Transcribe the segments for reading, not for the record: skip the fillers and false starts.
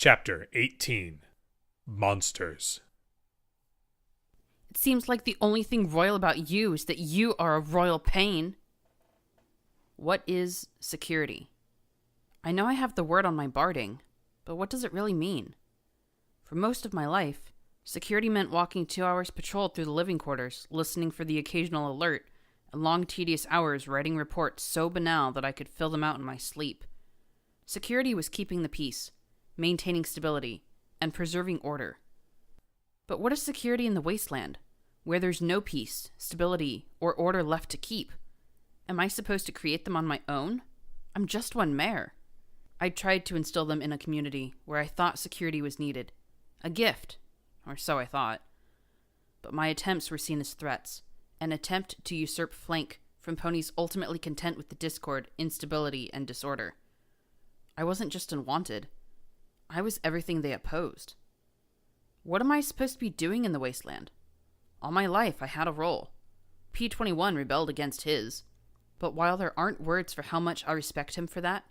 Chapter 18 Monsters. It seems like the only thing royal about you is that you are a royal pain. What is security? I know I have the word on my barding, but what does it really mean? For most of my life, security meant walking 2 hours patrol through the living quarters, listening for the occasional alert, and long tedious hours writing reports so banal that I could fill them out in my sleep. Security was keeping the peace, maintaining stability, and preserving order. But what is security in the wasteland, where there's no peace, stability, or order left to keep? Am I supposed to create them on my own? I'm just one mayor. I tried to instill them in a community where I thought security was needed. A gift, or so I thought. But my attempts were seen as threats, an attempt to usurp flank from ponies ultimately content with the discord, instability, and disorder. I wasn't just unwanted. I was everything they opposed. What am I supposed to be doing in the wasteland? All my life I had a role. P21 rebelled against his. But while there aren't words for how much I respect him for that,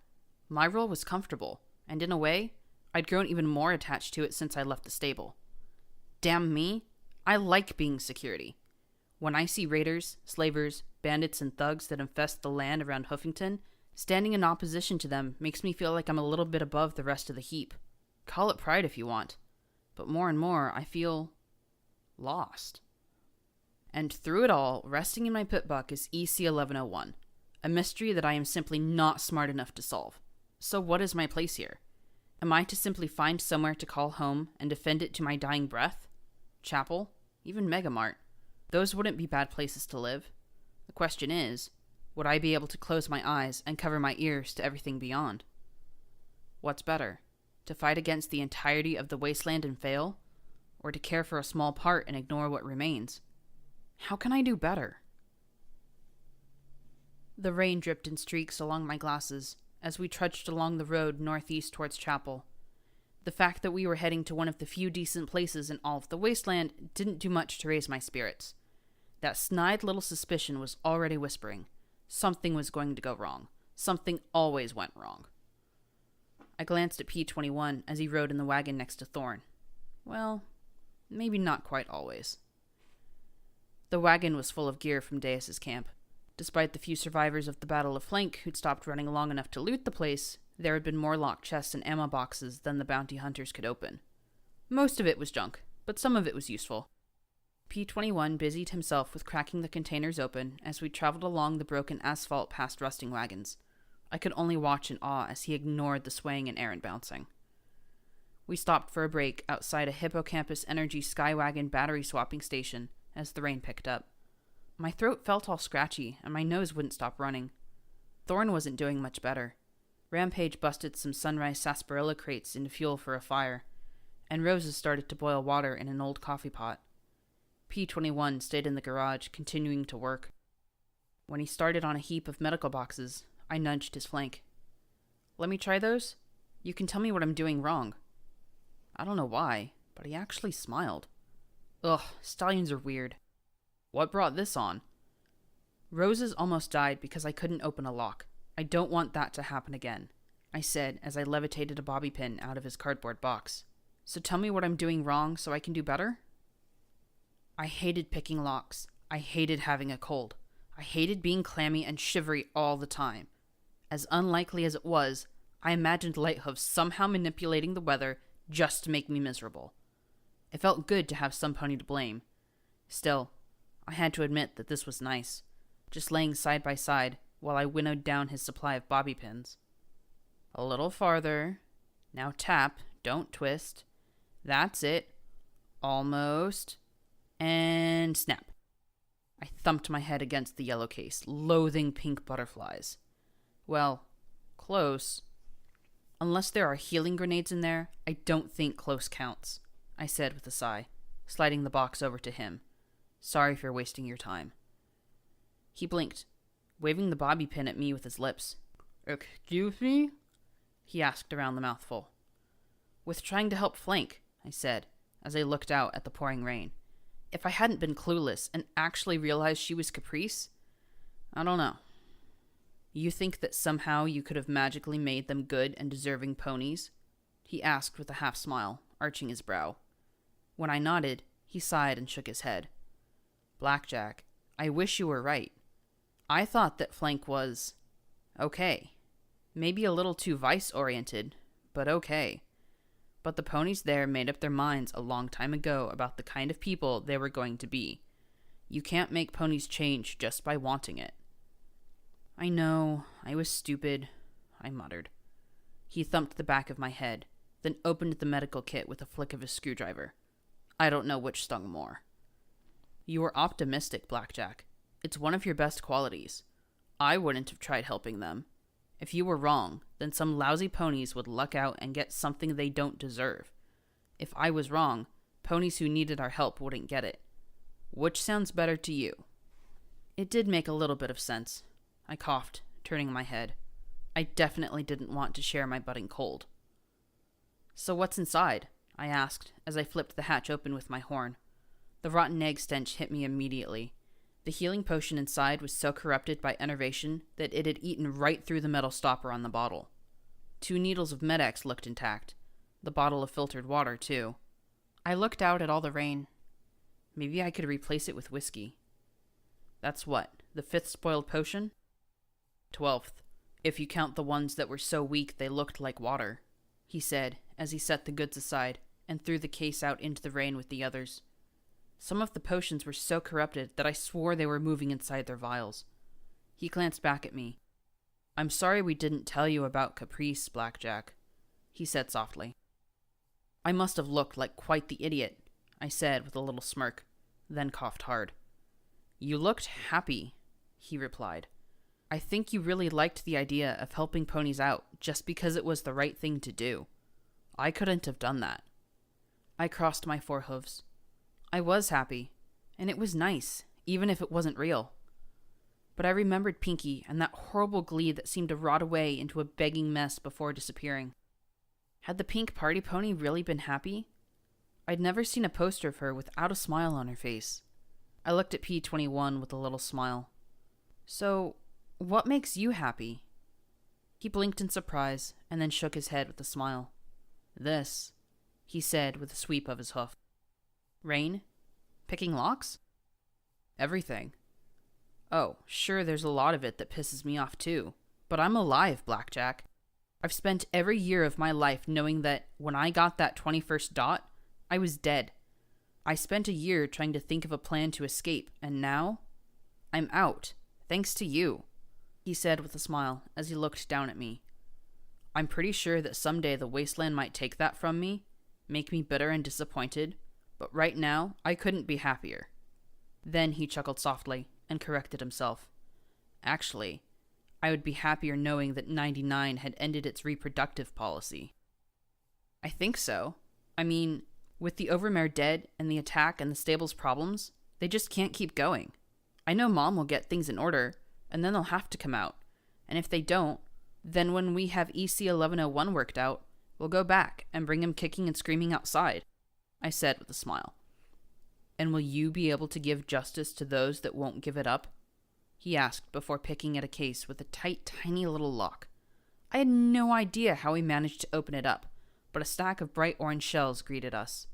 my role was comfortable, and in a way, I'd grown even more attached to it since I left the stable. Damn me, I like being security. When I see raiders, slavers, bandits, and thugs that infest the land around Hoofington, standing in opposition to them makes me feel like I'm a little bit above the rest of the heap. Call it pride if you want. But more and more, I feel lost. And through it all, resting in my pit buck is EC-1101, a mystery that I am simply not smart enough to solve. So what is my place here? Am I to simply find somewhere to call home and defend it to my dying breath? Chapel? Even Megamart? Those wouldn't be bad places to live. The question is, would I be able to close my eyes and cover my ears to everything beyond? What's better? To fight against the entirety of the wasteland and fail? Or to care for a small part and ignore what remains? How can I do better? The rain dripped in streaks along my glasses as we trudged along the road northeast towards Chapel. The fact that we were heading to one of the few decent places in all of the wasteland didn't do much to raise my spirits. That snide little suspicion was already whispering. Something was going to go wrong. Something always went wrong. I glanced at P21 as he rode in the wagon next to Thorn. Well, maybe not quite always. The wagon was full of gear from Deus's camp. Despite the few survivors of the Battle of Flank who'd stopped running long enough to loot the place, there had been more locked chests and ammo boxes than the bounty hunters could open. Most of it was junk, but some of it was useful. P21 busied himself with cracking the containers open as we traveled along the broken asphalt past rusting wagons. I could only watch in awe as he ignored the swaying and errant bouncing. We stopped for a break outside a Hippocampus Energy Skywagon battery swapping station as the rain picked up. My throat felt all scratchy and my nose wouldn't stop running. Thorn wasn't doing much better. Rampage busted some Sunrise sarsaparilla crates into fuel for a fire, and Roses started to boil water in an old coffee pot. P21 stayed in the garage, continuing to work. When he started on a heap of medical boxes, I nudged his flank. Let me try those? You can tell me what I'm doing wrong. I don't know why, but he actually smiled. Ugh, stallions are weird. What brought this on? Roses almost died because I couldn't open a lock. I don't want that to happen again, I said as I levitated a bobby pin out of his cardboard box. So tell me what I'm doing wrong so I can do better? I hated picking locks. I hated having a cold. I hated being clammy and shivery all the time. As unlikely as it was, I imagined Lighthoof somehow manipulating the weather just to make me miserable. It felt good to have some pony to blame. Still, I had to admit that this was nice, just laying side by side while I winnowed down his supply of bobby pins. A little farther. Now tap, don't twist. That's it. Almost. And snap. I thumped my head against the yellow case, loathing pink butterflies. Well, close. Unless there are healing grenades in there, I don't think close counts, I said with a sigh, sliding the box over to him. Sorry for wasting your time. He blinked, waving the bobby pin at me with his lips. Excuse me? He asked around the mouthful. With trying to help flank, I said, as I looked out at the pouring rain. If I hadn't been clueless and actually realized she was Caprice, I don't know. You think that somehow you could have magically made them good and deserving ponies? he asked with a half smile, arching his brow. When I nodded, he sighed and shook his head. Blackjack, I wish you were right. I thought that flank was... okay. Maybe a little too vice-oriented, but okay. But the ponies there made up their minds a long time ago about the kind of people they were going to be. You can't make ponies change just by wanting it. I know, I was stupid, I muttered. He thumped the back of my head, then opened the medical kit with a flick of his screwdriver. I don't know which stung more. You are optimistic, Blackjack. It's one of your best qualities. I wouldn't have tried helping them. If you were wrong, then some lousy ponies would luck out and get something they don't deserve. If I was wrong, ponies who needed our help wouldn't get it. Which sounds better to you? It did make a little bit of sense. I coughed, turning my head. I definitely didn't want to share my budding cold. So what's inside? I asked as I flipped the hatch open with my horn. The rotten egg stench hit me immediately. The healing potion inside was so corrupted by enervation that it had eaten right through the metal stopper on the bottle. 2 needles of Med-X looked intact. The bottle of filtered water, too. I looked out at all the rain. Maybe I could replace it with whiskey. That's what, the 5th spoiled potion? 12th, if you count the ones that were so weak they looked like water, he said as he set the goods aside and threw the case out into the rain with the others. Some of the potions were so corrupted that I swore they were moving inside their vials. He glanced back at me. I'm sorry we didn't tell you about Caprice, Blackjack, he said softly. I must have looked like quite the idiot, I said with a little smirk, then coughed hard. You looked happy, he replied. I think you really liked the idea of helping ponies out just because it was the right thing to do. I couldn't have done that. I crossed my forehooves. I was happy, and it was nice, even if it wasn't real. But I remembered Pinky and that horrible glee that seemed to rot away into a begging mess before disappearing. Had the pink party pony really been happy? I'd never seen a poster of her without a smile on her face. I looked at P21 with a little smile. So, what makes you happy? He blinked in surprise and then shook his head with a smile. This, he said with a sweep of his hoof. Rain? Picking locks? Everything. Oh, sure, there's a lot of it that pisses me off too. But I'm alive, Blackjack. I've spent every year of my life knowing that when I got that 21st dot, I was dead. I spent a year trying to think of a plan to escape, and now I'm out, thanks to you, he said with a smile as he looked down at me. I'm pretty sure that someday the wasteland might take that from me, make me bitter and disappointed, but right now I couldn't be happier. Then he chuckled softly and corrected himself. Actually, I would be happier knowing that 99 had ended its reproductive policy. I think so. I mean, with the Overmare dead and the attack and the stable's problems, they just can't keep going. I know Mom will get things in order, and then they'll have to come out. And if they don't, then when we have EC 1101 worked out, we'll go back and bring him kicking and screaming outside, I said with a smile. And will you be able to give justice to those that won't give it up? He asked before picking at a case with a tight, tiny little lock. I had no idea how he managed to open it up, but a stack of bright orange shells greeted us.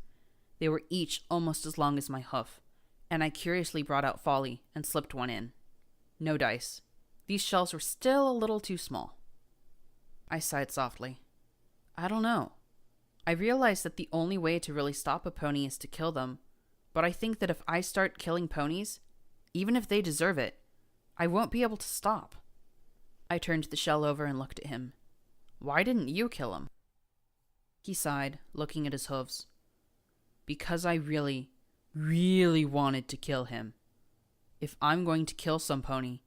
They were each almost as long as my hoof, and I curiously brought out Folly and slipped one in. No dice. These shells were still a little too small. I sighed softly. I don't know. I realized that the only way to really stop a pony is to kill them, but I think that if I start killing ponies, even if they deserve it, I won't be able to stop. I turned the shell over and looked at him. Why didn't you kill him? He sighed, looking at his hooves. Because I really, really wanted to kill him. If I'm going to kill some pony,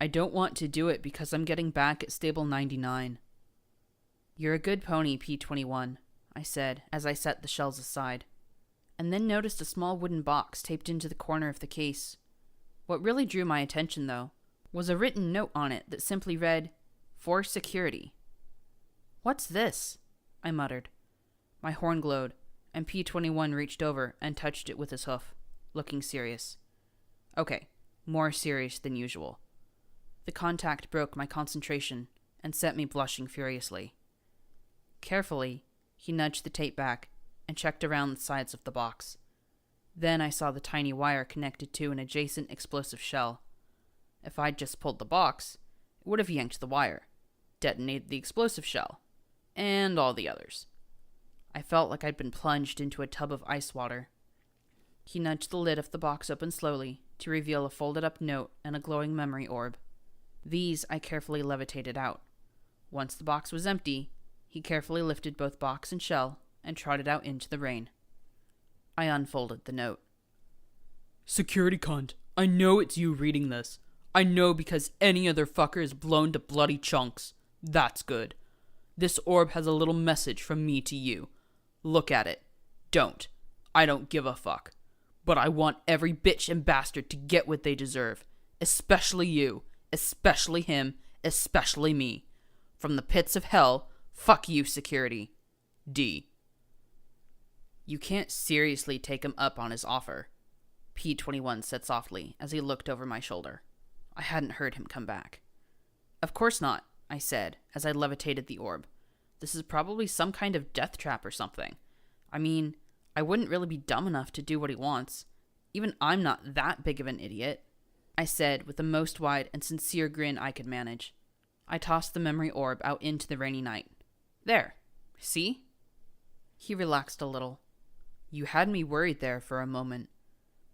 I don't want to do it because I'm getting back at stable 99. You're a good pony, P21, I said as I set the shells aside, and then noticed a small wooden box taped into the corner of the case. What really drew my attention, though, was a written note on it that simply read, "For security." What's this? I muttered. My horn glowed, and P21 reached over and touched it with his hoof, looking serious. Okay, more serious than usual. The contact broke my concentration and set me blushing furiously. Carefully, He nudged the tape back and checked around the sides of the box. Then I saw the tiny wire connected to an adjacent explosive shell. If I'd just pulled the box, it would have yanked the wire, detonated the explosive shell, and all the others. I felt like I'd been plunged into a tub of ice water. He nudged the lid of the box open slowly to reveal a folded-up note and a glowing memory orb. These I carefully levitated out. Once the box was empty, he carefully lifted both box and shell and trotted out into the rain. I unfolded the note. Security cunt, I know it's you reading this. I know because any other fucker is blown to bloody chunks. That's good. This orb has a little message from me to you. Look at it. Don't. I don't give a fuck. But I want every bitch and bastard to get what they deserve. Especially you. Especially him. Especially me. From the pits of hell, fuck you, security. D. You can't seriously take him up on his offer, P-21 said softly as he looked over my shoulder. I hadn't heard him come back. Of course not, I said as I levitated the orb. This is probably some kind of death trap or something. I mean, I wouldn't really be dumb enough to do what he wants. Even I'm not that big of an idiot, I said with the most wide and sincere grin I could manage. I tossed the memory orb out into the rainy night. There. See? He relaxed a little. You had me worried there for a moment.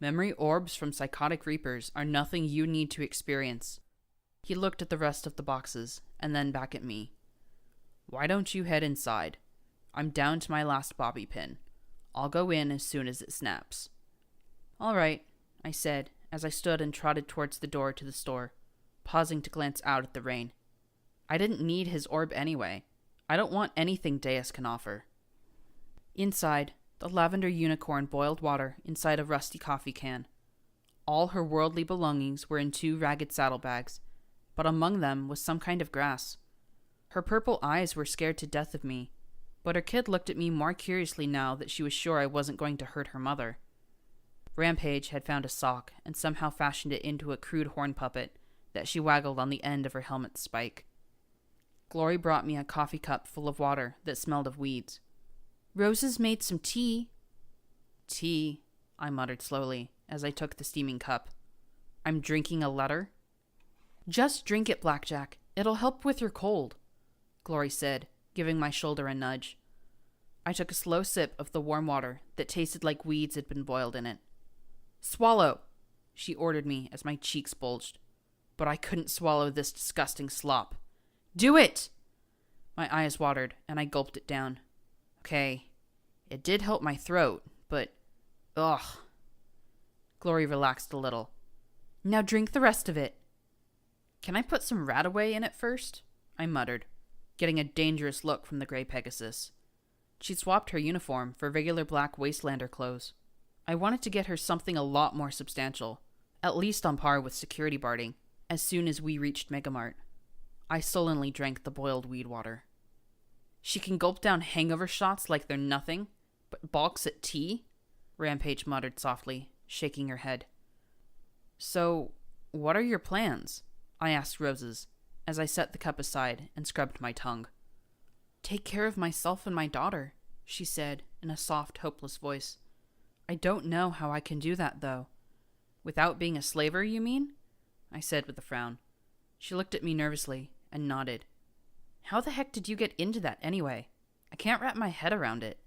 Memory orbs from psychotic reapers are nothing you need to experience. He looked at the rest of the boxes, and then back at me. Why don't you head inside? I'm down to my last bobby pin. I'll go in as soon as it snaps. All right, I said, as I stood and trotted towards the door to the store, pausing to glance out at the rain. I didn't need his orb anyway. I don't want anything Deus can offer. Inside, the lavender unicorn boiled water inside a rusty coffee can. All her worldly belongings were in 2 ragged saddlebags, but among them was some kind of grass. Her purple eyes were scared to death of me, but her kid looked at me more curiously now that she was sure I wasn't going to hurt her mother. Rampage had found a sock and somehow fashioned it into a crude horn puppet that she waggled on the end of her helmet's spike. Glory brought me a coffee cup full of water that smelled of weeds. Roses made some tea. Tea, I muttered slowly as I took the steaming cup. I'm drinking a letter? Just drink it, Blackjack. It'll help with your cold, Glory said, giving my shoulder a nudge. I took a slow sip of the warm water that tasted like weeds had been boiled in it. Swallow, she ordered me as my cheeks bulged. But I couldn't swallow this disgusting slop. Do it! My eyes watered, and I gulped it down. Okay, it did help my throat, but... ugh. Glory relaxed a little. Now drink the rest of it. Can I put some Radaway in it first? I muttered, getting a dangerous look from the gray Pegasus. She'd swapped her uniform for regular black Wastelander clothes. I wanted to get her something a lot more substantial, at least on par with security barding, as soon as we reached Megamart. I sullenly drank the boiled weed water. She can gulp down hangover shots like they're nothing, but balks at tea? Rampage muttered softly, shaking her head. So, what are your plans? I asked Roses, as I set the cup aside and scrubbed my tongue. Take care of myself and my daughter, she said in a soft, hopeless voice. I don't know how I can do that, though. Without being a slaver, you mean? I said with a frown. She looked at me nervously and nodded. How the heck did you get into that anyway? I can't wrap my head around it.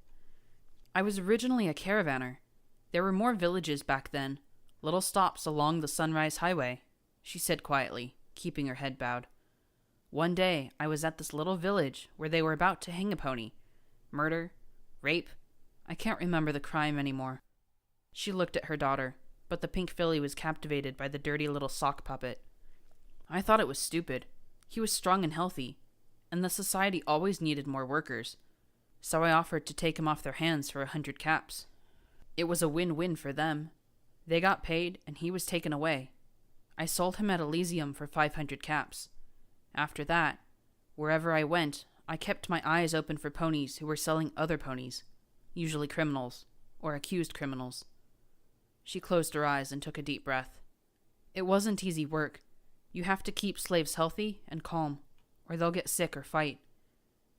I was originally a caravaner. There were more villages back then, little stops along the Sunrise Highway, she said quietly, keeping her head bowed. One day, I was at this little village where they were about to hang a pony. Murder? Rape? I can't remember the crime anymore. She looked at her daughter, but the pink filly was captivated by the dirty little sock puppet. I thought it was stupid. He was strong and healthy, and the society always needed more workers, so I offered to take him off their hands for 100 caps. It was a win-win for them. They got paid, and he was taken away. I sold him at Elysium for 500 caps. After that, wherever I went, I kept my eyes open for ponies who were selling other ponies, usually criminals, or accused criminals. She closed her eyes and took a deep breath. It wasn't easy work. You have to keep slaves healthy and calm, or they'll get sick or fight.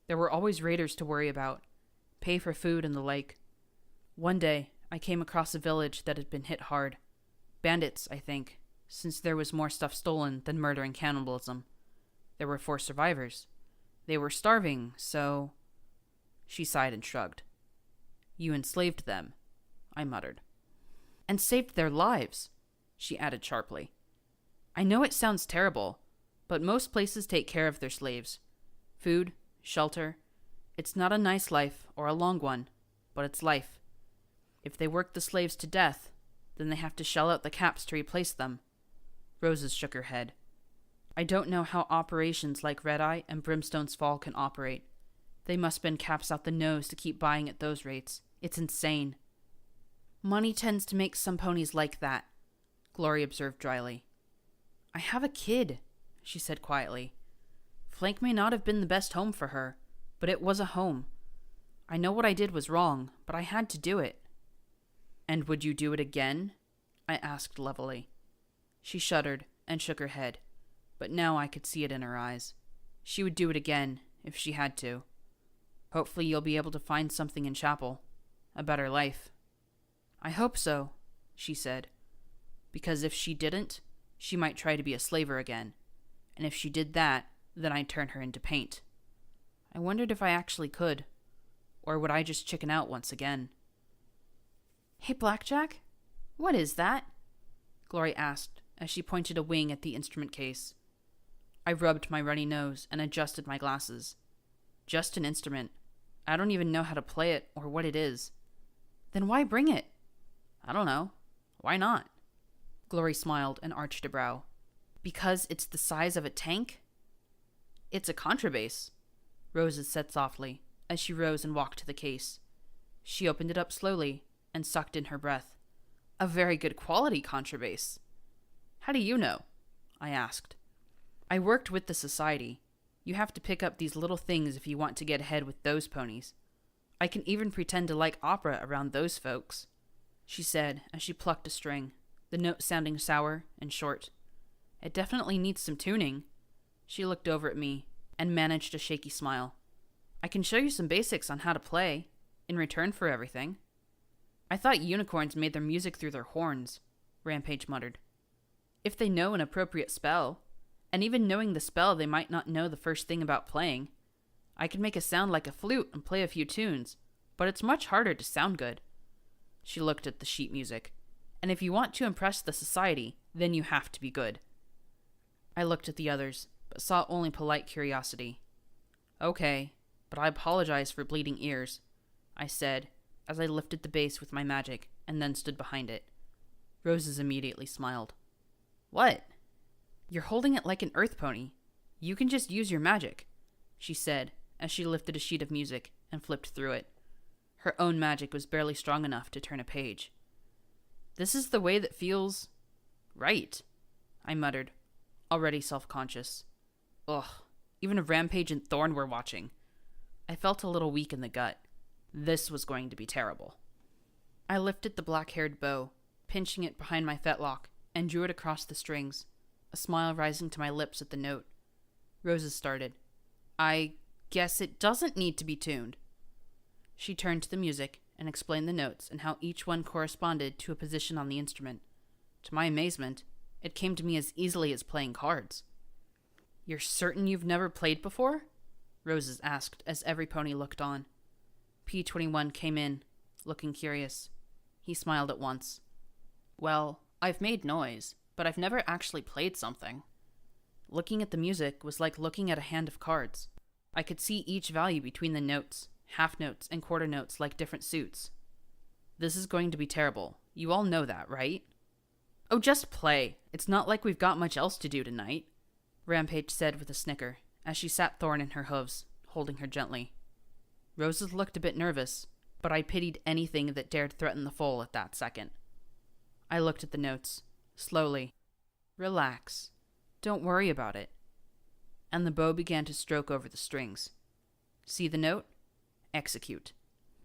There were always raiders to worry about, pay for food and the like. One day, I came across a village that had been hit hard. Bandits, I think, since there was more stuff stolen than murder and cannibalism. There were 4 survivors. They were starving, so... She sighed and shrugged. You enslaved them, I muttered. And saved their lives, she added sharply. I know it sounds terrible, but most places take care of their slaves. Food, shelter. It's not a nice life or a long one, but it's life. If they work the slaves to death, then they have to shell out the caps to replace them. Roses shook her head. I don't know how operations like Red Eye and Brimstone's Fall can operate. They must spend caps out the nose to keep buying at those rates. It's insane. Money tends to make some ponies like that, Glory observed dryly. I have a kid, she said quietly. Flank may not have been the best home for her, but it was a home. I know what I did was wrong, but I had to do it. And would you do it again? I asked levelly. She shuddered and shook her head, but now I could see it in her eyes. She would do it again, if she had to. Hopefully you'll be able to find something in Chapel. A better life. I hope so, she said. Because if she didn't, she might try to be a slaver again. And if she did that, then I'd turn her into paint. I wondered if I actually could. Or would I just chicken out once again? Hey, Blackjack? What is that? Glory asked as she pointed a wing at the instrument case. I rubbed my runny nose and adjusted my glasses. Just an instrument. I don't even know how to play it or what it is. Then why bring it? I don't know. Why not? Glory smiled and arched a brow. Because it's the size of a tank? It's a contrabass, Roses said softly as she rose and walked to the case. She opened it up slowly and sucked in her breath. A very good quality contrabass. How do you know? I asked. I worked with the society. You have to pick up these little things if you want to get ahead with those ponies. I can even pretend to like opera around those folks, she said as she plucked a string, the note sounding sour and short. It definitely needs some tuning. She looked over at me and managed a shaky smile. I can show you some basics on how to play, in return for everything. I thought unicorns made their music through their horns, Rampage muttered. If they know an appropriate spell, and even knowing the spell they might not know the first thing about playing. I can make a sound like a flute and play a few tunes, but it's much harder to sound good. She looked at the sheet music. And if you want to impress the society, then you have to be good. I looked at the others, but saw only polite curiosity. Okay, but I apologize for bleeding ears, I said, as I lifted the bass with my magic and then stood behind it. Roses immediately smiled. What? You're holding it like an earth pony. You can just use your magic, she said as she lifted a sheet of music and flipped through it. Her own magic was barely strong enough to turn a page. This is the way that feels... right, I muttered, already self-conscious. Ugh, even Rampage and Thorn were watching. I felt a little weak in the gut. This was going to be terrible. I lifted the black-haired bow, pinching it behind my fetlock, and drew it across the strings, a smile rising to my lips at the note. Roses started. I guess it doesn't need to be tuned. She turned to the music and explained the notes and how each one corresponded to a position on the instrument. To my amazement, it came to me as easily as playing cards. You're certain you've never played before? Roses asked as every pony looked on. P21 came in, looking curious. He smiled at once. Well, I've made noise, but I've never actually played something. Looking at the music was like looking at a hand of cards. I could see each value between the notes, half notes, and quarter notes like different suits. This is going to be terrible. You all know that, right? Oh, just play. It's not like we've got much else to do tonight, Rampage said with a snicker, as she sat Thorn in her hooves, holding her gently. Roses looked a bit nervous, but I pitied anything that dared threaten the foal at that second. I looked at the notes, slowly. Relax. Don't worry about it. And the bow began to stroke over the strings. See the note? Execute.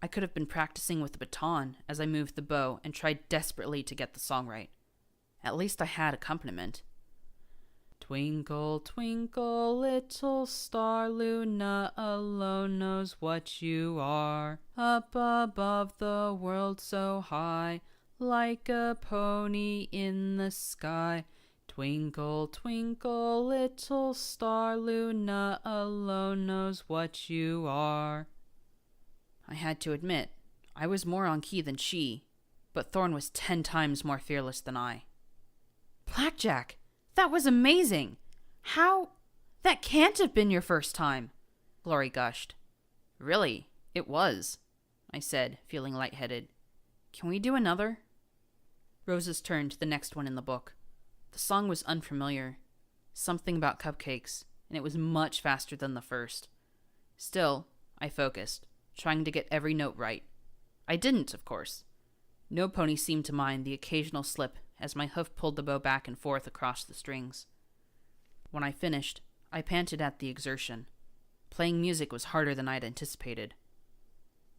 I could have been practicing with a baton as I moved the bow and tried desperately to get the song right. At least I had accompaniment. Twinkle, twinkle, little star, Luna alone knows what you are. Up above the world so high, like a pony in the sky. Twinkle, twinkle, little star, Luna alone knows what you are. I had to admit, I was more on key than she, but Thorn was 10 times more fearless than I. Blackjack, that was amazing! How? That can't have been your first time, Glory gushed. Really, it was, I said, feeling lightheaded. Can we do another? Roses turned to the next one in the book. The song was unfamiliar, something about cupcakes, and it was much faster than the first. Still, I focused, trying to get every note right. I didn't, of course. No pony seemed to mind the occasional slip as my hoof pulled the bow back and forth across the strings. When I finished, I panted at the exertion. Playing music was harder than I'd anticipated.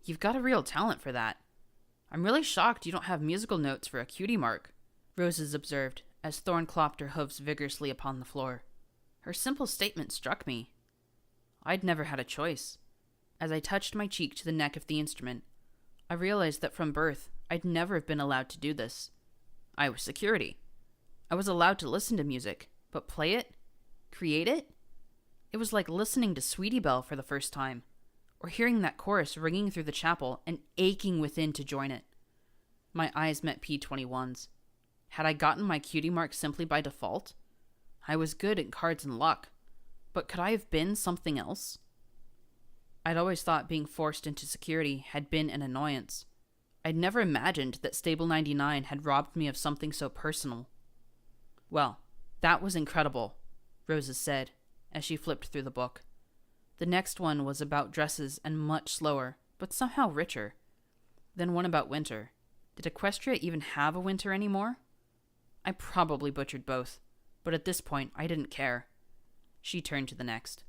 You've got a real talent for that. I'm really shocked you don't have musical notes for a cutie mark, Roses observed as Thorn clopped her hooves vigorously upon the floor. Her simple statement struck me. I'd never had a choice. As I touched my cheek to the neck of the instrument, I realized that from birth, I'd never have been allowed to do this. I was security. I was allowed to listen to music, but play it? Create it? It was like listening to Sweetie Belle for the first time, or hearing that chorus ringing through the chapel and aching within to join it. My eyes met P21's. Had I gotten my cutie mark simply by default? I was good at cards and luck, but could I have been something else? I'd always thought being forced into security had been an annoyance. I'd never imagined that Stable 99 had robbed me of something so personal. Well, that was incredible, Roses said, as she flipped through the book. The next one was about dresses and much slower, but somehow richer. Then one about winter. Did Equestria even have a winter anymore? I probably butchered both, but at this point I didn't care. She turned to the next.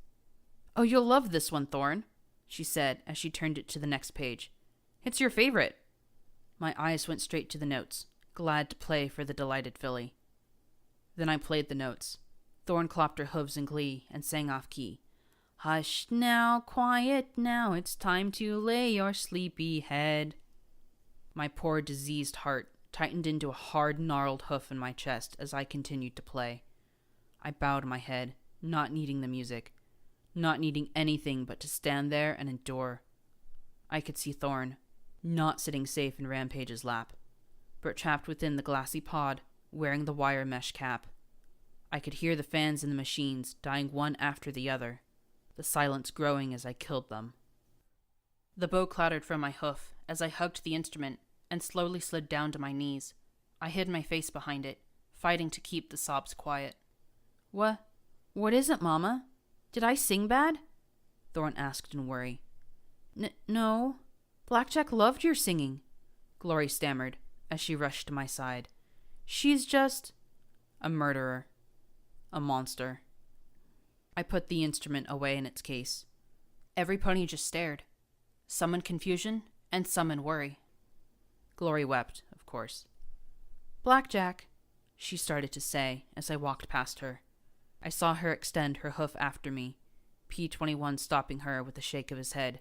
Oh, you'll love this one, Thorn, she said as she turned it to the next page. It's your favorite. My eyes went straight to the notes, glad to play for the delighted filly. Then I played the notes. Thorn clopped her hooves in glee and sang off key. Hush now, quiet now, it's time to lay your sleepy head. My poor diseased heart tightened into a hard, gnarled hoof in my chest as I continued to play. I bowed my head, not needing the music, not needing anything but to stand there and endure. I could see Thorn, not sitting safe in Rampage's lap, but trapped within the glassy pod, wearing the wire mesh cap. I could hear the fans in the machines dying one after the other, the silence growing as I killed them. The bow clattered from my hoof as I hugged the instrument and slowly slid down to my knees. I hid my face behind it, fighting to keep the sobs quiet. What is it, Mama? Did I sing bad? Thorn asked in worry. No. Blackjack loved your singing, Glory stammered as she rushed to my side. She's just a murderer. A monster. I put the instrument away in its case. Every pony just stared. Some in confusion and some in worry. Glory wept, of course. Blackjack, she started to say as I walked past her. I saw her extend her hoof after me, P21 stopping her with a shake of his head.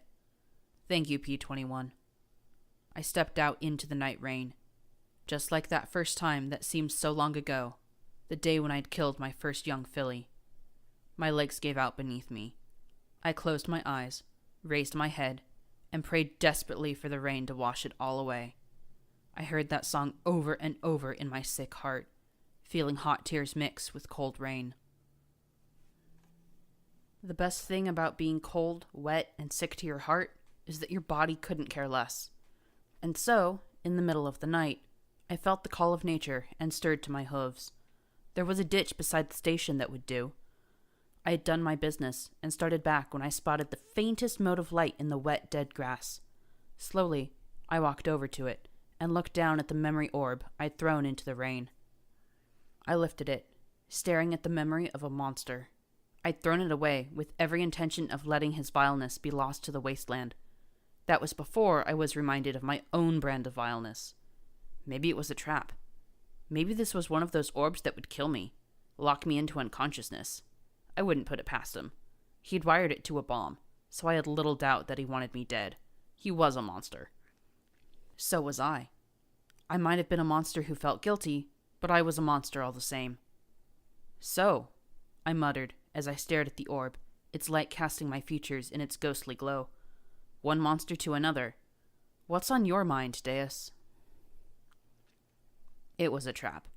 Thank you, P21. I stepped out into the night rain. Just like that first time that seemed so long ago, the day when I'd killed my first young filly. My legs gave out beneath me. I closed my eyes, raised my head, and prayed desperately for the rain to wash it all away. I heard that song over and over in my sick heart, feeling hot tears mix with cold rain. The best thing about being cold, wet, and sick to your heart is that your body couldn't care less. And so, in the middle of the night, I felt the call of nature and stirred to my hooves. There was a ditch beside the station that would do. I had done my business and started back when I spotted the faintest mote of light in the wet, dead grass. Slowly, I walked over to it and looked down at the memory orb I'd thrown into the rain. I lifted it, staring at the memory of a monster. I'd thrown it away with every intention of letting his vileness be lost to the wasteland. That was before I was reminded of my own brand of vileness. Maybe it was a trap. Maybe this was one of those orbs that would kill me, lock me into unconsciousness. I wouldn't put it past him. He'd wired it to a bomb, so I had little doubt that he wanted me dead. He was a monster. So was I. I might have been a monster who felt guilty, but I was a monster all the same. So, I muttered as I stared at the orb, its light casting my features in its ghostly glow. One monster to another. What's on your mind, Deus? It was a trap.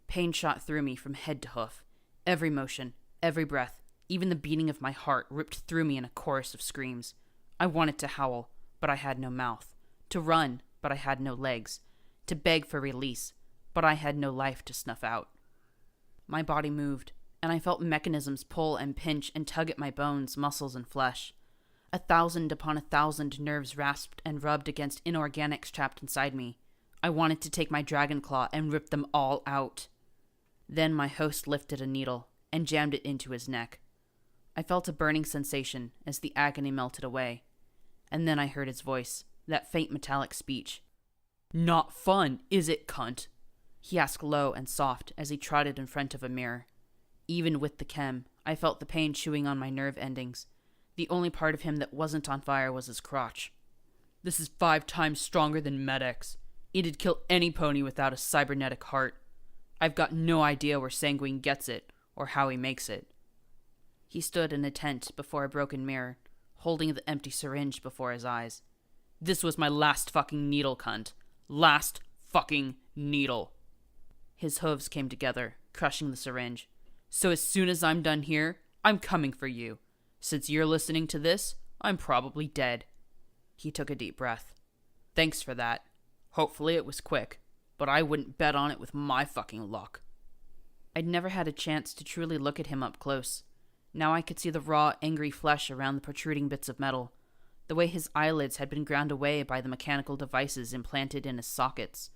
Pain shot through me from head to hoof. Every motion, every breath, even the beating of my heart ripped through me in a chorus of screams. I wanted to howl, but I had no mouth. To run, but I had no legs. To beg for release, but I had no life to snuff out. My body moved, and I felt mechanisms pull and pinch and tug at my bones, muscles, and flesh. 1,000 upon 1,000 nerves rasped and rubbed against inorganics trapped inside me. I wanted to take my dragon claw and rip them all out. Then my host lifted a needle and jammed it into his neck. I felt a burning sensation as the agony melted away. And then I heard his voice, that faint metallic speech. Not fun, is it, cunt? He asked low and soft as he trotted in front of a mirror. Even with the chem, I felt the pain chewing on my nerve endings. The only part of him that wasn't on fire was his crotch. This is 5 times stronger than Med-X. It'd kill any pony without a cybernetic heart. I've got no idea where Sanguine gets it, or how he makes it. He stood in a tent before a broken mirror, holding the empty syringe before his eyes. This was my last fucking needle, cunt. Last fucking needle. His hooves came together, crushing the syringe. So as soon as I'm done here, I'm coming for you. Since you're listening to this, I'm probably dead. He took a deep breath. Thanks for that. Hopefully it was quick, but I wouldn't bet on it with my fucking luck. I'd never had a chance to truly look at him up close. Now I could see the raw, angry flesh around the protruding bits of metal, the way his eyelids had been ground away by the mechanical devices implanted in his sockets.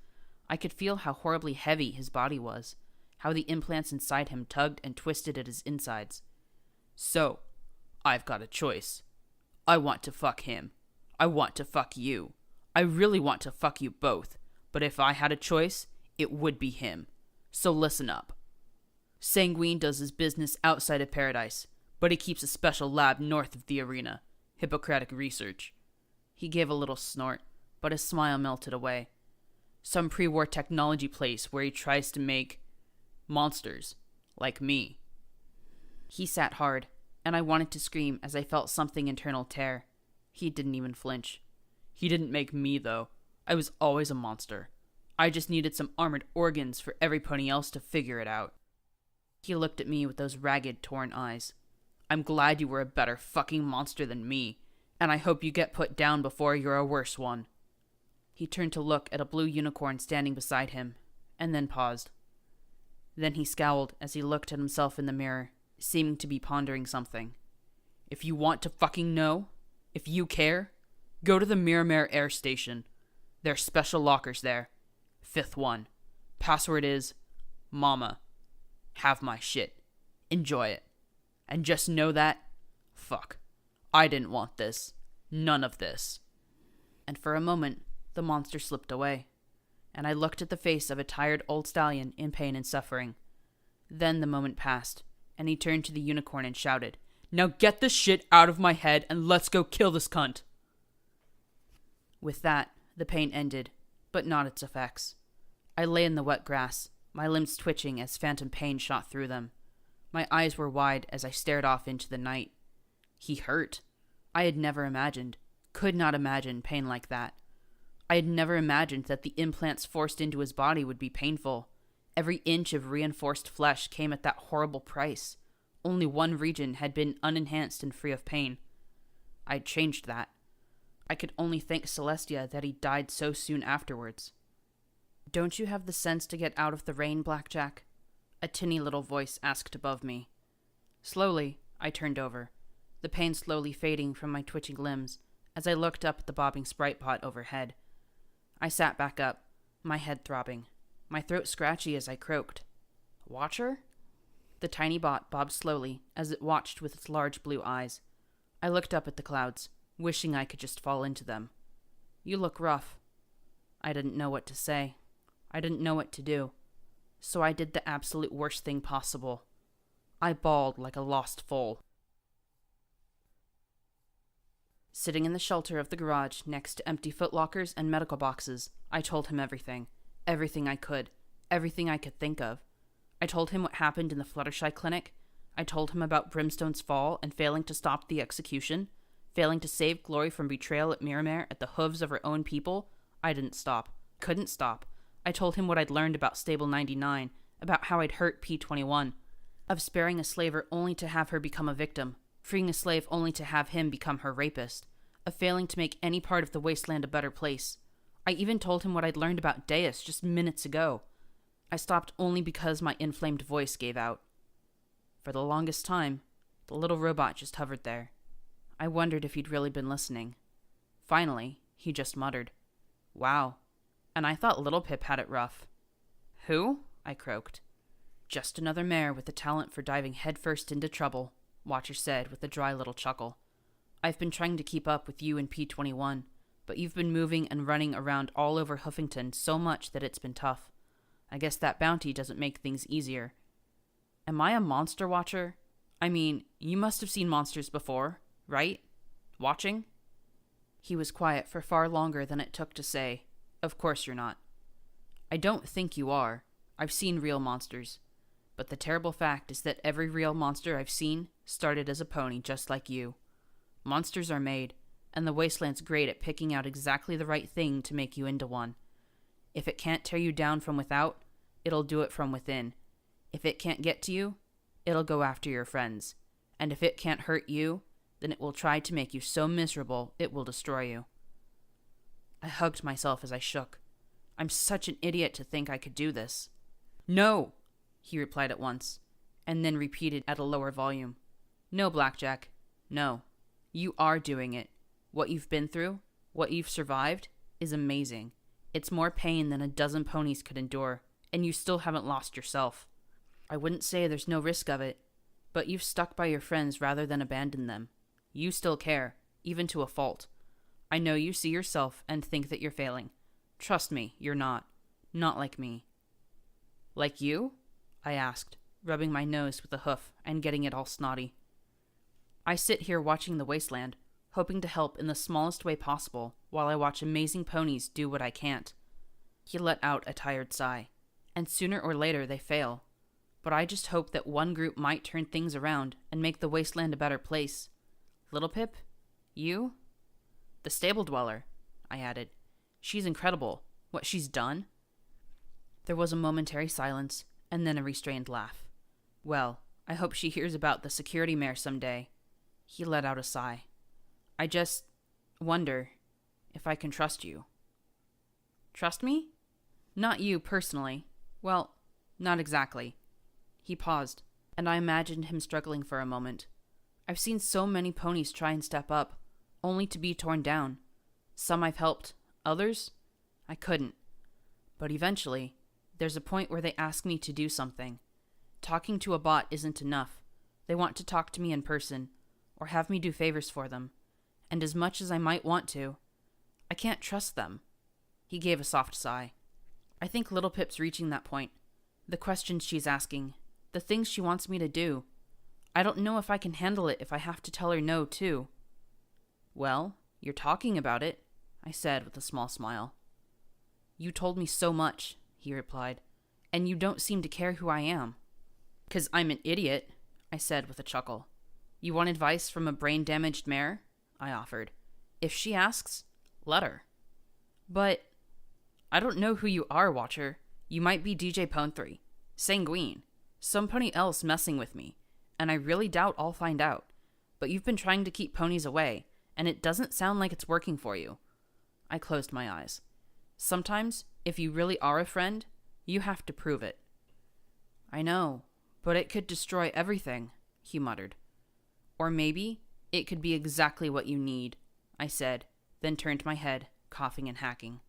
I could feel how horribly heavy his body was, how the implants inside him tugged and twisted at his insides. So, I've got a choice. I want to fuck him. I want to fuck you. I really want to fuck you both, but if I had a choice, it would be him. So listen up. Sanguine does his business outside of Paradise, but he keeps a special lab north of the arena. Hippocratic research. He gave a little snort, but his smile melted away. Some pre-war technology place where he tries to make monsters, like me. He sat hard, and I wanted to scream as I felt something internal tear. He didn't even flinch. He didn't make me, though. I was always a monster. I just needed some armored organs for every pony else to figure it out. He looked at me with those ragged, torn eyes. I'm glad you were a better fucking monster than me, and I hope you get put down before you're a worse one. He turned to look at a blue unicorn standing beside him, and then paused. Then he scowled as he looked at himself in the mirror, seeming to be pondering something. If you want to fucking know, if you care, go to the Miramare Air Station. There's special lockers there. 5th one. Password is Mama. Have my shit. Enjoy it. And just know that, fuck, I didn't want this. None of this. And for a moment, the monster slipped away, and I looked at the face of a tired old stallion in pain and suffering. Then the moment passed, and he turned to the unicorn and shouted, "Now get this shit out of my head and let's go kill this cunt." With that, the pain ended, but not its effects. I lay in the wet grass, my limbs twitching as phantom pain shot through them. My eyes were wide as I stared off into the night. He hurt. I had never imagined, could not imagine pain like that. I had never imagined that the implants forced into his body would be painful. Every inch of reinforced flesh came at that horrible price. Only one region had been unenhanced and free of pain. I'd changed that. I could only thank Celestia that he died so soon afterwards. "Don't you have the sense to get out of the rain, Blackjack?" A tinny little voice asked above me. Slowly, I turned over, the pain slowly fading from my twitching limbs as I looked up at the bobbing Sprite pot overhead. I sat back up, my head throbbing, my throat scratchy as I croaked. "Watcher?" The tiny bot bobbed slowly as it watched with its large blue eyes. I looked up at the clouds, wishing I could just fall into them. "You look rough." I didn't know what to say. I didn't know what to do. So I did the absolute worst thing possible. I bawled like a lost foal. Sitting in the shelter of the garage next to empty footlockers and medical boxes, I told him everything. Everything I could. Everything I could think of. I told him what happened in the Fluttershy clinic. I told him about Brimstone's fall and failing to stop the execution. Failing to save Glory from betrayal at Miramare at the hooves of her own people. I didn't stop. Couldn't stop. I told him what I'd learned about Stable 99, about how I'd hurt P-21, of sparing a slaver only to have her become a victim, freeing a slave only to have him become her rapist, of failing to make any part of the wasteland a better place. I even told him what I'd learned about Deus just minutes ago. I stopped only because my inflamed voice gave out. For the longest time, the little robot just hovered there. I wondered if he'd really been listening. Finally, he just muttered, "Wow." And I thought Little Pip had it rough. "Who?" I croaked. "Just another mare with a talent for diving headfirst into trouble," Watcher said with a dry little chuckle. "I've been trying to keep up with you and P-21, but you've been moving and running around all over Huffington so much that it's been tough. I guess that bounty doesn't make things easier. Am I a monster watcher? I mean, you must have seen monsters before, right? Watching?" He was quiet for far longer than it took to say, "Of course you're not." "I don't think you are. I've seen real monsters. But the terrible fact is that every real monster I've seen started as a pony just like you. Monsters are made, and the Wasteland's great at picking out exactly the right thing to make you into one. If it can't tear you down from without, it'll do it from within. If it can't get to you, it'll go after your friends. And if it can't hurt you, then it will try to make you so miserable it will destroy you." I hugged myself as I shook. I'm such an idiot to think I could do this. "No," he replied at once, and then repeated at a lower volume. "No, Blackjack. No. You are doing it. What you've been through, what you've survived, is amazing. It's more pain than a dozen ponies could endure, and you still haven't lost yourself. I wouldn't say there's no risk of it, but you've stuck by your friends rather than abandoned them. You still care, even to a fault. I know you see yourself and think that you're failing. Trust me, you're not. Not like me." "Like you?" I asked, rubbing my nose with a hoof and getting it all snotty. "I sit here watching the wasteland, hoping to help in the smallest way possible while I watch amazing ponies do what I can't." He let out a tired sigh. "And sooner or later they fail. But I just hope that one group might turn things around and make the wasteland a better place. Little Pip? You? The stable dweller," I added. "She's incredible. What she's done." There was a momentary silence, and then a restrained laugh. "Well, I hope she hears about the security mare someday." He let out a sigh. "I just wonder if I can trust you." "Trust me?" "Not you, personally. Well, not exactly." He paused, and I imagined him struggling for a moment. "I've seen so many ponies try and step up, only to be torn down. Some I've helped, others, I couldn't. But eventually, there's a point where they ask me to do something. Talking to a bot isn't enough. They want to talk to me in person, or have me do favors for them. And as much as I might want to, I can't trust them." He gave a soft sigh. "I think Little Pip's reaching that point. The questions she's asking, the things she wants me to do. I don't know if I can handle it if I have to tell her no, too." "Well, you're talking about it," I said with a small smile. "You told me so much," he replied, "and you don't seem to care who I am." "'Cause I'm an idiot," I said with a chuckle. "You want advice from a brain-damaged mare?" I offered. "If she asks, let her." "But I don't know who you are, Watcher. You might be DJ Pone3, Sanguine, some pony else messing with me, and I really doubt I'll find out. But you've been trying to keep ponies away, and it doesn't sound like it's working for you." I closed my eyes. "Sometimes, if you really are a friend, you have to prove it." "I know, but it could destroy everything," he muttered. "Or maybe it could be exactly what you need," I said, then turned my head, coughing and hacking.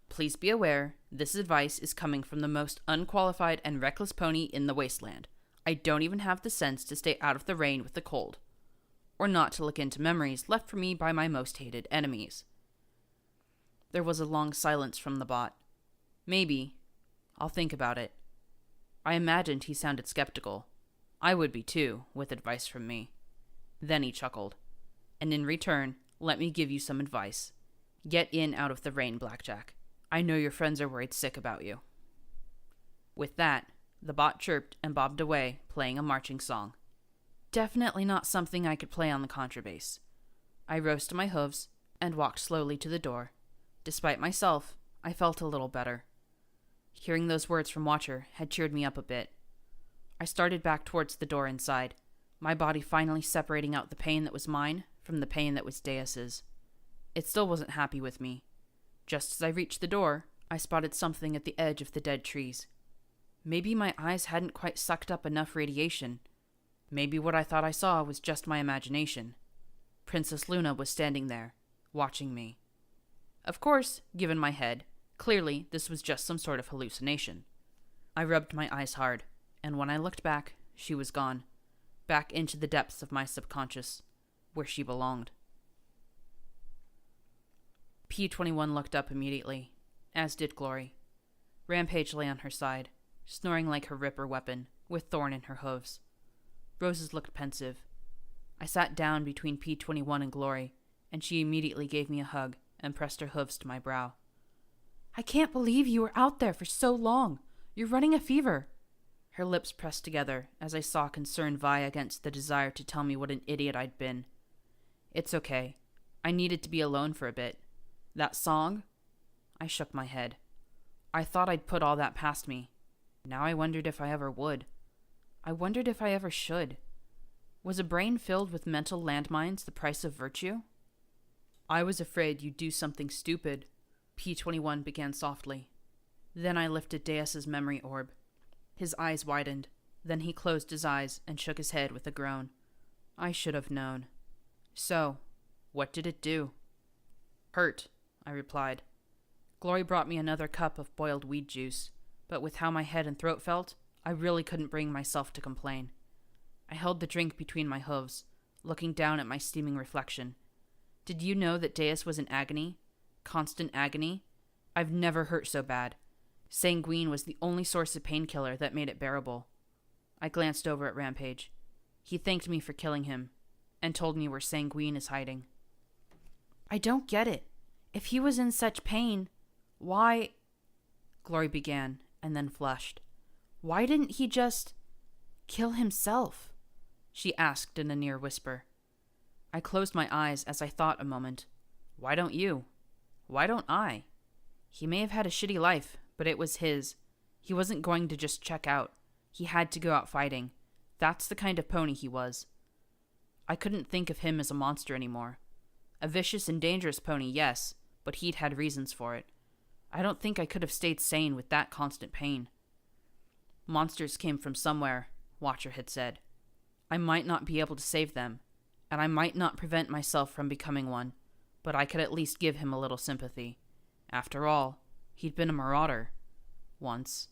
"Please be aware, this advice is coming from the most unqualified and reckless pony in the wasteland. I don't even have the sense to stay out of the rain with the cold, or not to look into memories left for me by my most hated enemies." There was a long silence from the bot. "Maybe. I'll think about it." I imagined he sounded skeptical. I would be too, with advice from me. Then he chuckled. And in return, let me give you some advice. Get in out of the rain, Blackjack. I know your friends are worried sick about you. With that, the bot chirped and bobbed away, playing a marching song. Definitely not something I could play on the contrabass. I rose to my hooves and walked slowly to the door. Despite myself, I felt a little better. Hearing those words from Watcher had cheered me up a bit. I started back towards the door inside, my body finally separating out the pain that was mine from the pain that was Deus's. It still wasn't happy with me. Just as I reached the door, I spotted something at the edge of the dead trees. Maybe my eyes hadn't quite sucked up enough radiation. Maybe what I thought I saw was just my imagination. Princess Luna was standing there, watching me. Of course, given my head, clearly this was just some sort of hallucination. I rubbed my eyes hard, and when I looked back, she was gone. Back into the depths of my subconscious, where she belonged. P-21 looked up immediately, as did Glory. Rampage lay on her side, snoring like her Ripper weapon, with Thorn in her hooves. Roses looked pensive. I sat down between P-21 and Glory, and she immediately gave me a hug and pressed her hooves to my brow. I can't believe you were out there for so long. You're running a fever. Her lips pressed together as I saw concern vie against the desire to tell me what an idiot I'd been. It's okay. I needed to be alone for a bit. That song? I shook my head. I thought I'd put all that past me. Now I wondered if I ever would. I wondered if I ever should. Was a brain filled with mental landmines the price of virtue? I was afraid you'd do something stupid, P-21 began softly. Then I lifted Deus's memory orb. His eyes widened. Then he closed his eyes and shook his head with a groan. I should have known. So, what did it do? Hurt, I replied. Glory brought me another cup of boiled weed juice, but with how my head and throat felt, I really couldn't bring myself to complain. I held the drink between my hooves, looking down at my steaming reflection. Did you know that Deus was in agony? Constant agony? I've never hurt so bad. Sanguine was the only source of painkiller that made it bearable. I glanced over at Rampage. He thanked me for killing him, and told me where Sanguine is hiding. I don't get it. If he was in such pain, why... Glory began, and then flushed. Why didn't he just... kill himself? She asked in a near whisper. I closed my eyes as I thought a moment. Why don't you? Why don't I? He may have had a shitty life, but it was his. He wasn't going to just check out. He had to go out fighting. That's the kind of pony he was. I couldn't think of him as a monster anymore. A vicious and dangerous pony, yes, but he'd had reasons for it. I don't think I could have stayed sane with that constant pain. Monsters came from somewhere, Watcher had said. I might not be able to save them, and I might not prevent myself from becoming one, but I could at least give him a little sympathy. After all, he'd been a marauder. Once.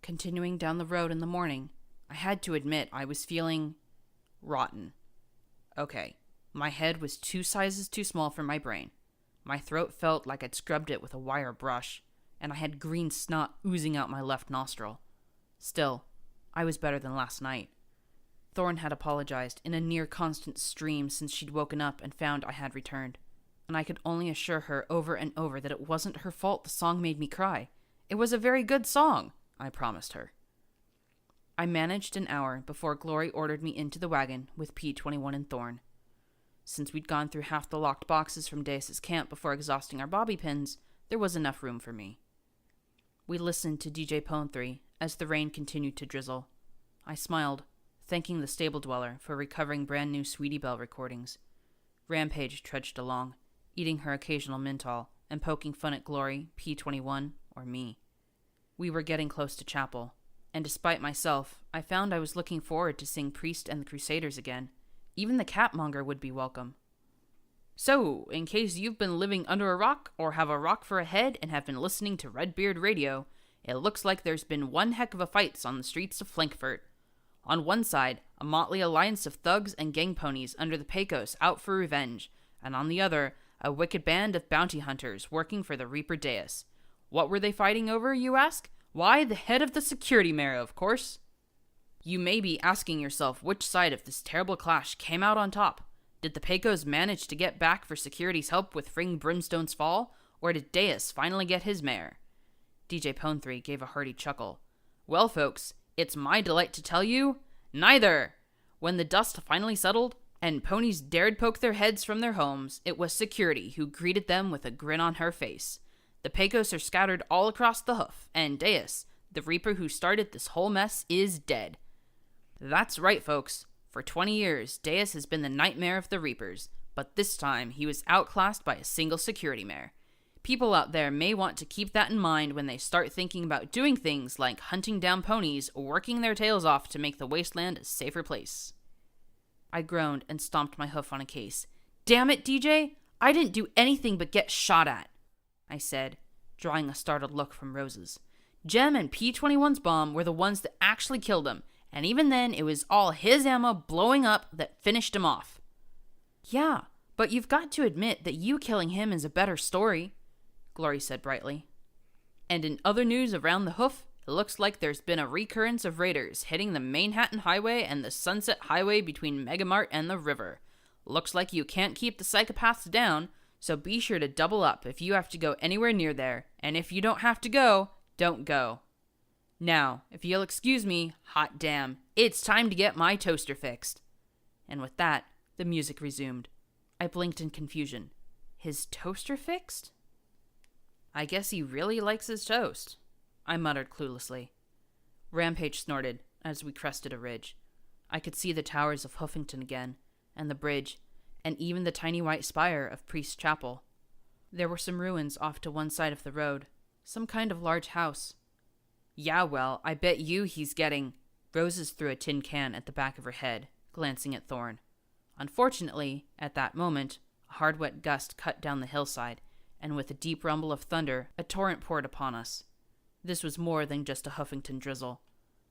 Continuing down the road in the morning, I had to admit I was feeling... rotten. Okay, my head was 2 sizes too small for my brain. My throat felt like I'd scrubbed it with a wire brush, and I had green snot oozing out my left nostril. Still, I was better than last night. Thorn had apologized in a near-constant stream since she'd woken up and found I had returned, and I could only assure her over and over that it wasn't her fault the song made me cry. It was a very good song, I promised her. I managed an hour before Glory ordered me into the wagon with P-21 and Thorn. Since we'd gone through half the locked boxes from Deus's camp before exhausting our bobby pins, there was enough room for me. We listened to DJ Pone 3 as the rain continued to drizzle. I smiled, thanking the stable dweller for recovering brand new Sweetie Belle recordings. Rampage trudged along, eating her occasional menthol and poking fun at Glory, P-21, or me. We were getting close to chapel, and despite myself, I found I was looking forward to seeing Priest and the Crusaders again. Even the catmonger would be welcome. So, in case you've been living under a rock or have a rock for a head and have been listening to Redbeard Radio, it looks like there's been one heck of a fight on the streets of Frankfurt. On one side, a motley alliance of thugs and gang ponies under the Pecos out for revenge, and on the other, a wicked band of bounty hunters working for the Reaper Deus. What were they fighting over, you ask? Why, the head of the security mayor, of course. You may be asking yourself which side of this terrible clash came out on top. Did the Pecos manage to get back for security's help with freeing Brimstone's fall, or did Deus finally get his mayor? DJ Pone3 gave a hearty chuckle. Well, folks, it's my delight to tell you, neither! When the dust finally settled, and ponies dared poke their heads from their homes, it was security who greeted them with a grin on her face. The Pecos are scattered all across the hoof, and Deus, the Reaper who started this whole mess, is dead. That's right, folks. For 20 years, Deus has been the nightmare of the Reapers, but this time he was outclassed by a single security mayor. People out there may want to keep that in mind when they start thinking about doing things like hunting down ponies or working their tails off to make the wasteland a safer place. I groaned and stomped my hoof on a case. Damn it, DJ! I didn't do anything but get shot at, I said, drawing a startled look from Rose's. Jem and P-21's bomb were the ones that actually killed him, and even then it was all his ammo blowing up that finished him off. Yeah, but you've got to admit that you killing him is a better story, Glory said brightly. And in other news around the hoof, it looks like there's been a recurrence of raiders hitting the Manhattan Highway and the Sunset Highway between Megamart and the river. Looks like you can't keep the psychopaths down, so be sure to double up if you have to go anywhere near there, and if you don't have to go, don't go. Now, if you'll excuse me, hot damn, it's time to get my toaster fixed. And with that, the music resumed. I blinked in confusion. His toaster fixed? I guess he really likes his toast, I muttered cluelessly. Rampage snorted as we crested a ridge. I could see the towers of Hoofington again, and the bridge, and even the tiny white spire of Priest's Chapel. There were some ruins off to one side of the road, some kind of large house. Yeah, well, I bet you he's getting... Roses threw a tin can at the back of her head, glancing at Thorn. Unfortunately, at that moment, a hard wet gust cut down the hillside, and with a deep rumble of thunder, a torrent poured upon us. This was more than just a Huffington drizzle.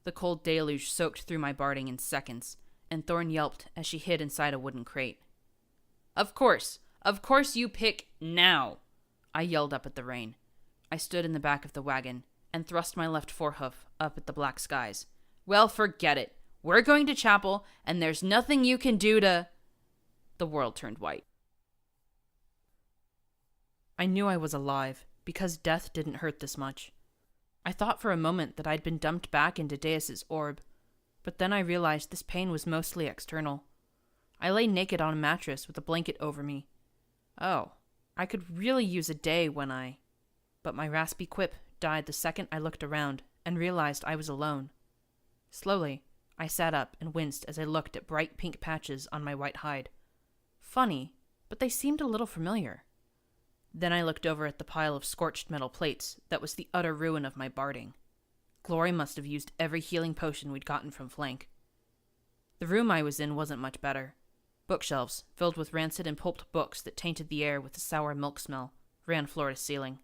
The cold deluge soaked through my barding in seconds, and Thorn yelped as she hid inside a wooden crate. Of course you pick now, I yelled up at the rain. I stood in the back of the wagon, and thrust my left forehoof up at the black skies. Well, forget it. We're going to chapel, and there's nothing you can do to... The world turned white. I knew I was alive, because death didn't hurt this much. I thought for a moment that I'd been dumped back into Deus's orb, but then I realized this pain was mostly external. I lay naked on a mattress with a blanket over me. Oh, I could really use a day when I... But my raspy quip died the second I looked around and realized I was alone. Slowly, I sat up and winced as I looked at bright pink patches on my white hide. Funny, but they seemed a little familiar. Then I looked over at the pile of scorched metal plates that was the utter ruin of my barding. Glory must have used every healing potion we'd gotten from Flank. The room I was in wasn't much better. Bookshelves, filled with rancid and pulped books that tainted the air with a sour milk smell, ran floor to ceiling.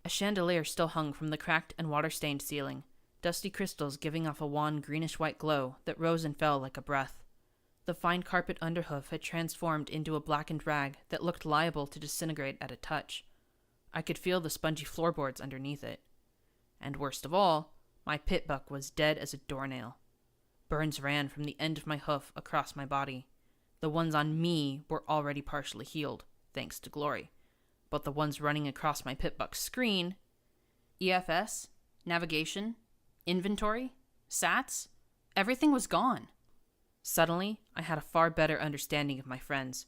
A chandelier still hung from the cracked and water-stained ceiling, dusty crystals giving off a wan greenish-white glow that rose and fell like a breath. The fine carpet underhoof had transformed into a blackened rag that looked liable to disintegrate at a touch. I could feel the spongy floorboards underneath it. And worst of all, my pitbuck was dead as a doornail. Burns ran from the end of my hoof across my body. The ones on me were already partially healed, thanks to Glory. But the ones running across my pitbuck's screen... EFS? Navigation? Inventory? SATs? Everything was gone. Suddenly, I had a far better understanding of my friends.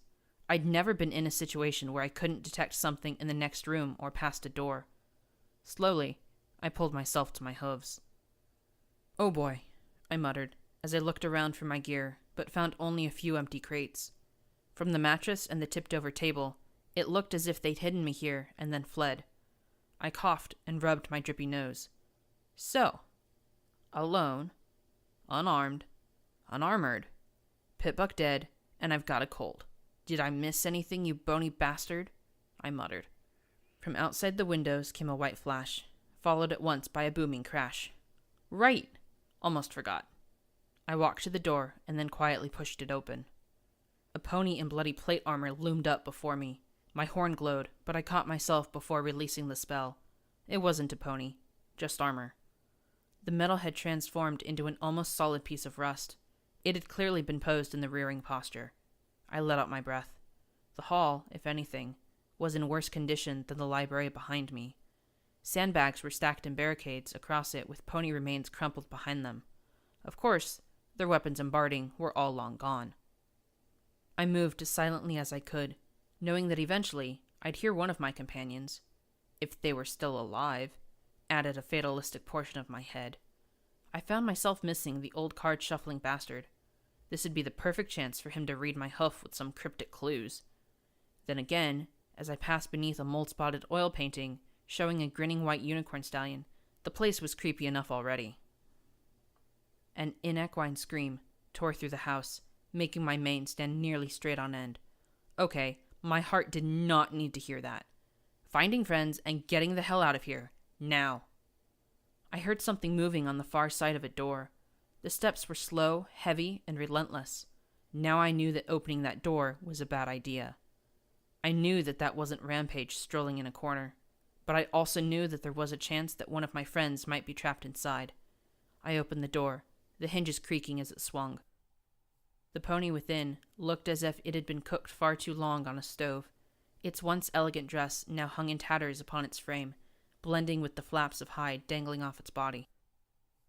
I'd never been in a situation where I couldn't detect something in the next room or past a door. Slowly, I pulled myself to my hooves. Oh boy, I muttered, as I looked around for my gear, but found only a few empty crates. From the mattress and the tipped-over table, it looked as if they'd hidden me here and then fled. I coughed and rubbed my drippy nose. So, alone, unarmed, unarmored, pitbuck dead, and I've got a cold. Did I miss anything, you bony bastard? I muttered. From outside the windows came a white flash, followed at once by a booming crash. Right! Almost forgot. I walked to the door and then quietly pushed it open. A pony in bloody plate armor loomed up before me. My horn glowed, but I caught myself before releasing the spell. It wasn't a pony, just armor. The metal had transformed into an almost solid piece of rust. It had clearly been posed in the rearing posture. I let out my breath. The hall, if anything, was in worse condition than the library behind me. Sandbags were stacked in barricades across it with pony remains crumpled behind them. Of course, their weapons and barding were all long gone. I moved as silently as I could, knowing that eventually I'd hear one of my companions, if they were still alive, added a fatalistic portion of my head. I found myself missing the old card-shuffling bastard. This would be the perfect chance for him to read my hoof with some cryptic clues. Then again, as I passed beneath a mold-spotted oil painting showing a grinning white unicorn stallion, the place was creepy enough already. An inequine scream tore through the house, making my mane stand nearly straight on end. Okay, my heart did not need to hear that. Finding friends and getting the hell out of here. Now. I heard something moving on the far side of a door. The steps were slow, heavy, and relentless. Now I knew that opening that door was a bad idea. I knew that that wasn't Rampage strolling in a corner, but I also knew that there was a chance that one of my friends might be trapped inside. I opened the door, the hinges creaking as it swung. The pony within looked as if it had been cooked far too long on a stove. Its once elegant dress now hung in tatters upon its frame, blending with the flaps of hide dangling off its body.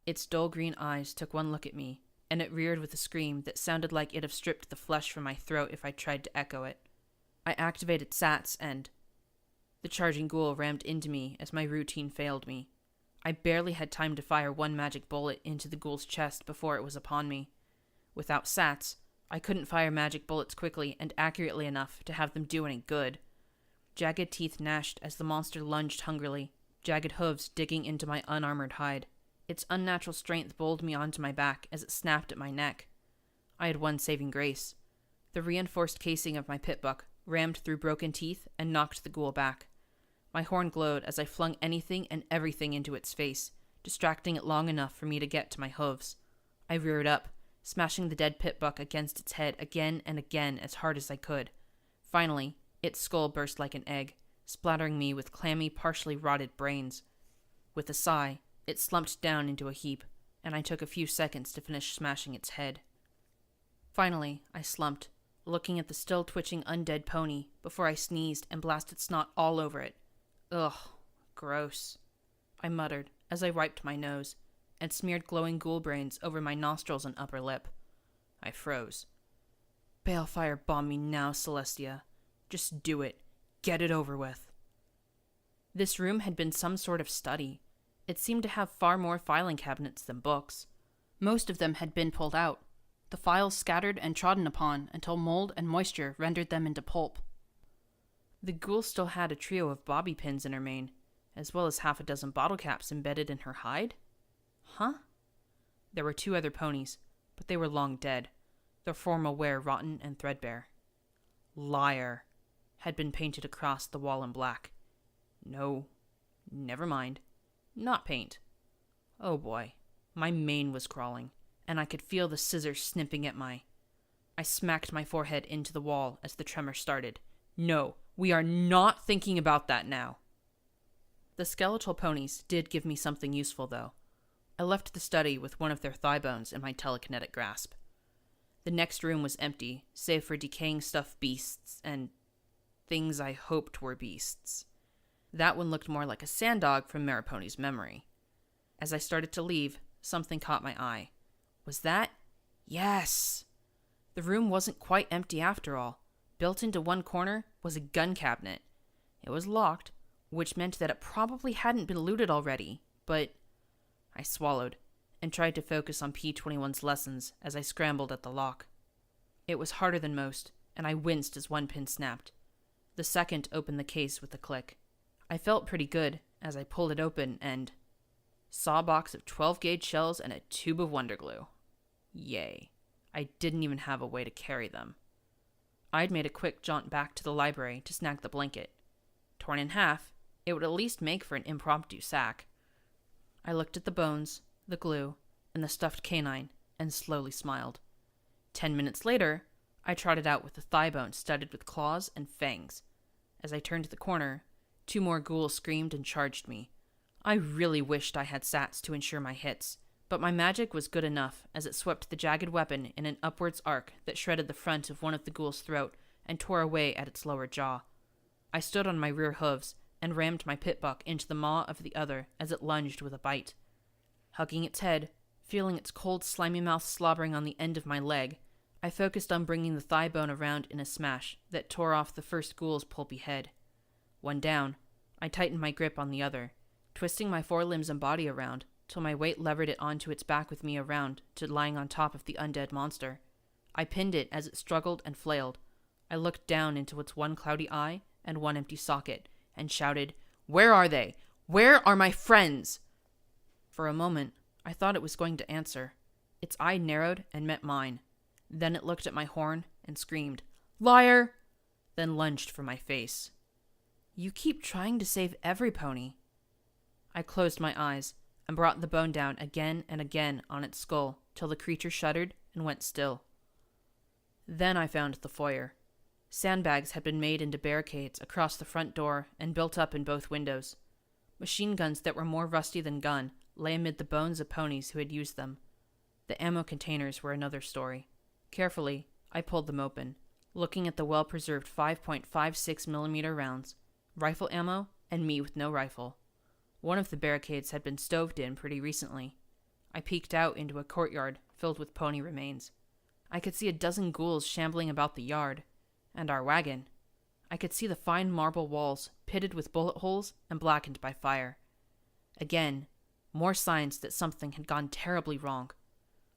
Its dull green eyes took one look at me, and it reared with a scream that sounded like it'd have stripped the flesh from my throat if I tried to echo it. I activated SATs and... The charging ghoul rammed into me as my routine failed me. I barely had time to fire one magic bullet into the ghoul's chest before it was upon me. Without SATs, I couldn't fire magic bullets quickly and accurately enough to have them do any good. Jagged teeth gnashed as the monster lunged hungrily, jagged hooves digging into my unarmored hide. Its unnatural strength bowled me onto my back as it snapped at my neck. I had one saving grace. The reinforced casing of my pitbuck rammed through broken teeth and knocked the ghoul back. My horn glowed as I flung anything and everything into its face, distracting it long enough for me to get to my hooves. I reared up, smashing the dead pitbuck against its head again and again as hard as I could. Finally, its skull burst like an egg, splattering me with clammy, partially rotted brains. With a sigh, it slumped down into a heap, and I took a few seconds to finish smashing its head. Finally, I slumped, looking at the still twitching undead pony before I sneezed and blasted snot all over it. Ugh, gross, I muttered as I wiped my nose and smeared glowing ghoul brains over my nostrils and upper lip. I froze. Balefire bomb me now, Celestia. Just do it. Get it over with. This room had been some sort of study. It seemed to have far more filing cabinets than books. Most of them had been pulled out, the files scattered and trodden upon until mold and moisture rendered them into pulp. The ghoul still had a trio of bobby pins in her mane, as well as half a dozen bottle caps embedded in her hide? Huh? There were 2 other ponies, but they were long dead, their formal wear rotten and threadbare. Liar had been painted across the wall in black. No, never mind. Not paint. Oh boy, my mane was crawling, and I could feel the scissors snipping at my... I smacked my forehead into the wall as the tremor started. No, we are not thinking about that now. The skeletal ponies did give me something useful, though. I left the study with one of their thigh bones in my telekinetic grasp. The next room was empty, save for decaying stuffed beasts and things I hoped were beasts. That one looked more like a sand dog from Mariponi's memory. As I started to leave, something caught my eye. Was that? Yes! The room wasn't quite empty after all. Built into one corner was a gun cabinet. It was locked, which meant that it probably hadn't been looted already, but... I swallowed, and tried to focus on P-21's lessons as I scrambled at the lock. It was harder than most, and I winced as one pin snapped. The second opened the case with a click. I felt pretty good as I pulled it open and... saw a box of 12-gauge shells and a tube of Wonder Glue. Yay. I didn't even have a way to carry them. I'd made a quick jaunt back to the library to snag the blanket. Torn in half, it would at least make for an impromptu sack. I looked at the bones, the glue, and the stuffed canine, and slowly smiled. 10 minutes later, I trotted out with the thigh bone studded with claws and fangs. As I turned the corner, 2 more ghouls screamed and charged me. I really wished I had sats to ensure my hits, but my magic was good enough as it swept the jagged weapon in an upwards arc that shredded the front of one of the ghoul's throat and tore away at its lower jaw. I stood on my rear hooves and rammed my pitbuck into the maw of the other as it lunged with a bite. Hugging its head, feeling its cold, slimy mouth slobbering on the end of my leg, I focused on bringing the thigh bone around in a smash that tore off the first ghoul's pulpy head. One down, I tightened my grip on the other, twisting my forelimbs and body around till my weight levered it onto its back with me around to lying on top of the undead monster. I pinned it as it struggled and flailed. I looked down into its one cloudy eye and one empty socket and shouted, "Where are they? Where are my friends?" For a moment, I thought it was going to answer. Its eye narrowed and met mine. Then it looked at my horn and screamed, "Liar!" then lunged for my face. "You keep trying to save every pony." I closed my eyes and brought the bone down again and again on its skull till the creature shuddered and went still. Then I found the foyer. Sandbags had been made into barricades across the front door and built up in both windows. Machine guns that were more rusty than gun lay amid the bones of ponies who had used them. The ammo containers were another story. Carefully, I pulled them open, looking at the well-preserved 5.56mm rounds, rifle ammo, and me with no rifle. One of the barricades had been stoved in pretty recently. I peeked out into a courtyard filled with pony remains. I could see a dozen ghouls shambling about the yard, and our wagon. I could see the fine marble walls pitted with bullet holes and blackened by fire. Again, more signs that something had gone terribly wrong.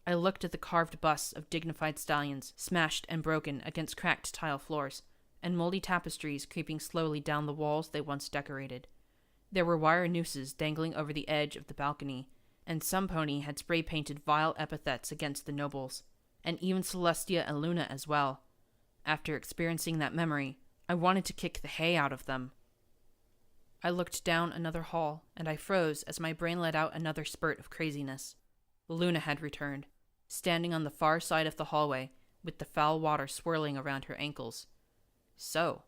I looked at the carved busts of dignified stallions smashed and broken against cracked tile floors, and moldy tapestries creeping slowly down the walls they once decorated. There were wire nooses dangling over the edge of the balcony, and some pony had spray-painted vile epithets against the nobles, and even Celestia and Luna as well. After experiencing that memory, I wanted to kick the hay out of them. I looked down another hall, and I froze as my brain let out another spurt of craziness. Luna had returned, standing on the far side of the hallway, with the foul water swirling around her ankles. "So,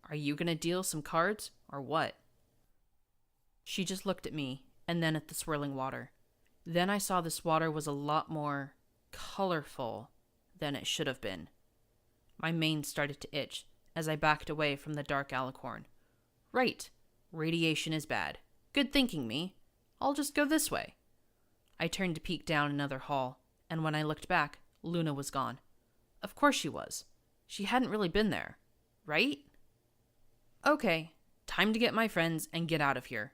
are you gonna deal some cards, or what?" She just looked at me, and then at the swirling water. Then I saw this water was a lot more colorful than it should have been. My mane started to itch as I backed away from the dark alicorn. Right, radiation is bad. Good thinking, me. I'll just go this way. I turned to peek down another hall, and when I looked back, Luna was gone. Of course she was. She hadn't really been there, right? Okay, time to get my friends and get out of here.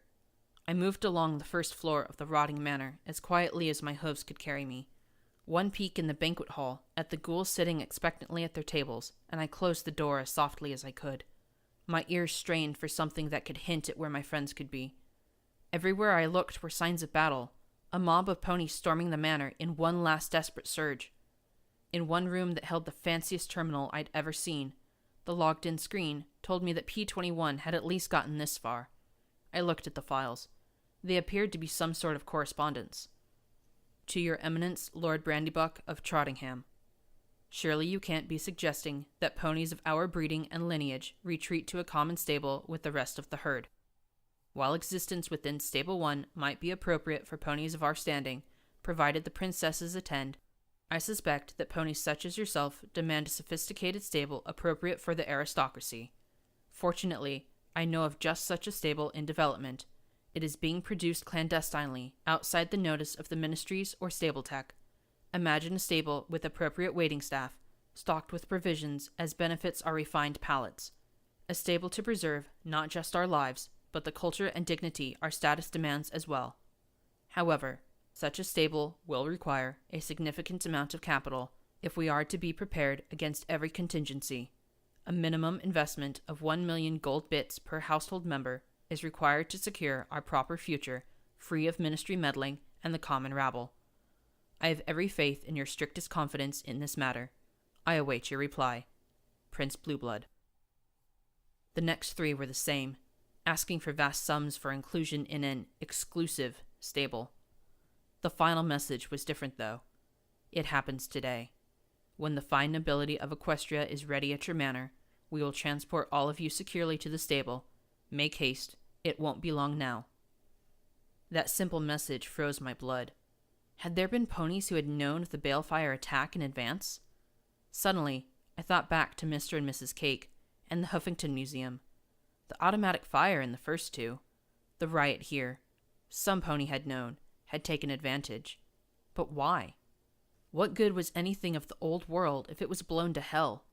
I moved along the first floor of the rotting manor as quietly as my hooves could carry me. One peek in the banquet hall at the ghouls sitting expectantly at their tables, and I closed the door as softly as I could. My ears strained for something that could hint at where my friends could be. Everywhere I looked were signs of battle, a mob of ponies storming the manor in one last desperate surge. In one room that held the fanciest terminal I'd ever seen, the logged-in screen told me that P21 had at least gotten this far. I looked at the files. They appeared to be some sort of correspondence. To Your Eminence, Lord Brandybuck of Trottingham. Surely you can't be suggesting that ponies of our breeding and lineage retreat to a common stable with the rest of the herd. While existence within Stable 1 might be appropriate for ponies of our standing, provided the princesses attend, I suspect that ponies such as yourself demand a sophisticated stable appropriate for the aristocracy. Fortunately, I know of just such a stable in development. It is being produced clandestinely, outside the notice of the ministries or stable tech. Imagine a stable with appropriate waiting staff, stocked with provisions as benefits our refined palates. A stable to preserve not just our lives, but the culture and dignity our status demands as well. However, such a stable will require a significant amount of capital if we are to be prepared against every contingency. A minimum investment of 1 million gold bits per household member is required to secure our proper future, free of ministry meddling and the common rabble. I have every faith in your strictest confidence in this matter. I await your reply. Prince Blueblood. The next three were the same, asking for vast sums for inclusion in an exclusive stable. The final message was different, though. It happens today. When the fine nobility of Equestria is ready at your manor, we will transport all of you securely to the stable. Make haste. It won't be long now. That simple message froze my blood. Had there been ponies who had known of the balefire attack in advance? Suddenly, I thought back to Mr. and Mrs. Cake and the Huffington Museum. The automatic fire in the first two. The riot here. Some pony had known, had taken advantage. But why? What good was anything of the old world if it was blown to hell?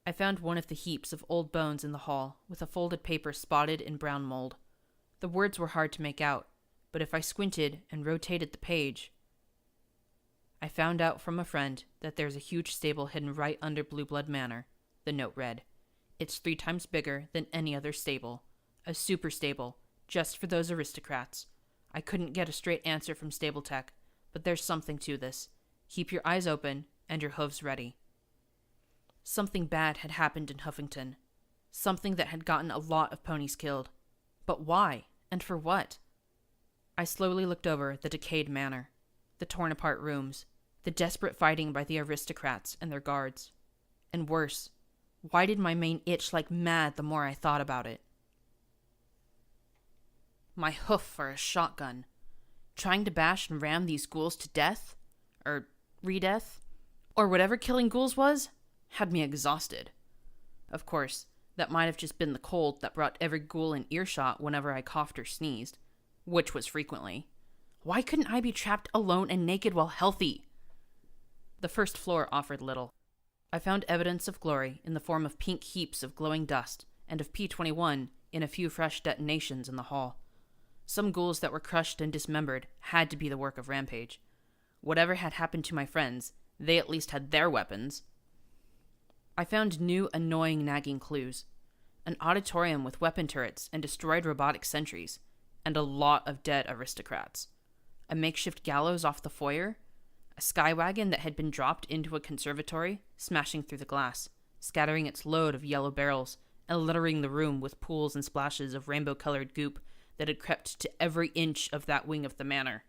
I found one of the heaps of old bones in the hall, with a folded paper spotted in brown mold. The words were hard to make out, but if I squinted and rotated the page, I found out from a friend that there's a huge stable hidden right under Blue Blood Manor, the note read. It's 3 times bigger than any other stable. A super stable, just for those aristocrats. I couldn't get a straight answer from Stable Tech, but there's something to this. Keep your eyes open and your hooves ready. Something bad had happened in Huffington. Something that had gotten a lot of ponies killed. But why? And for what? I slowly looked over the decayed manor, the torn-apart rooms, the desperate fighting by the aristocrats and their guards. And worse, why did my mane itch like mad the more I thought about it? My hoof for a shotgun. Trying to bash and ram these ghouls to death? Or re-death? Or whatever killing ghouls was? Had me exhausted. Of course, that might have just been the cold that brought every ghoul in earshot whenever I coughed or sneezed, which was frequently. Why couldn't I be trapped alone and naked while healthy? The first floor offered little. I found evidence of glory in the form of pink heaps of glowing dust and of P-21 in a few fresh detonations in the hall. Some ghouls that were crushed and dismembered had to be the work of Rampage. Whatever had happened to my friends, they at least had their weapons. I found new, annoying, nagging clues. An auditorium with weapon turrets and destroyed robotic sentries, and a lot of dead aristocrats. A makeshift gallows off the foyer, a skywagon that had been dropped into a conservatory, smashing through the glass, scattering its load of yellow barrels, and littering the room with pools and splashes of rainbow-colored goop that had crept to every inch of that wing of the manor.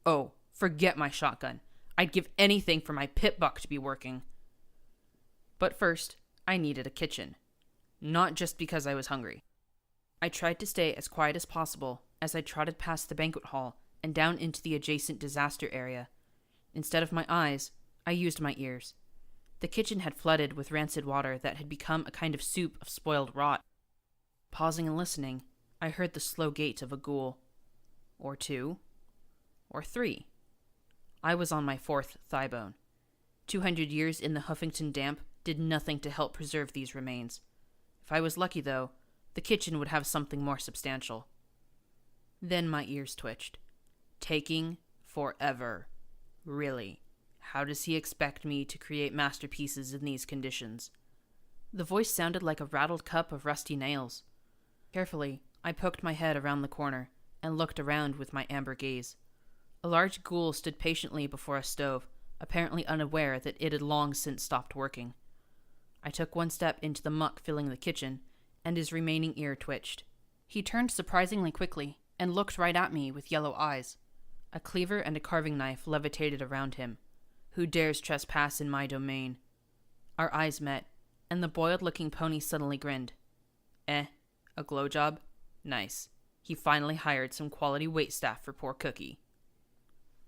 Oh, forget my shotgun. I'd give anything for my pit buck to be working. But first, I needed a kitchen. Not just because I was hungry. I tried to stay as quiet as possible as I trotted past the banquet hall and down into the adjacent disaster area. Instead of my eyes, I used my ears. The kitchen had flooded with rancid water that had become a kind of soup of spoiled rot. Pausing and listening, I heard the slow gait of a ghoul. Or 2. Or 3. I was on my 4th thigh bone. 200 years in the Huffington damp did nothing to help preserve these remains. If I was lucky, though, the kitchen would have something more substantial. Then my ears twitched. Taking forever. Really, how does he expect me to create masterpieces in these conditions? The voice sounded like a rattled cup of rusty nails. Carefully, I poked my head around the corner and looked around with my amber gaze. A large ghoul stood patiently before a stove, apparently unaware that it had long since stopped working. I took one step into the muck filling the kitchen, and his remaining ear twitched. He turned surprisingly quickly and looked right at me with yellow eyes. A cleaver and a carving knife levitated around him. Who dares trespass in my domain? Our eyes met, and the boiled-looking pony suddenly grinned. A glow job? Nice. He finally hired some quality waitstaff for poor Cookie.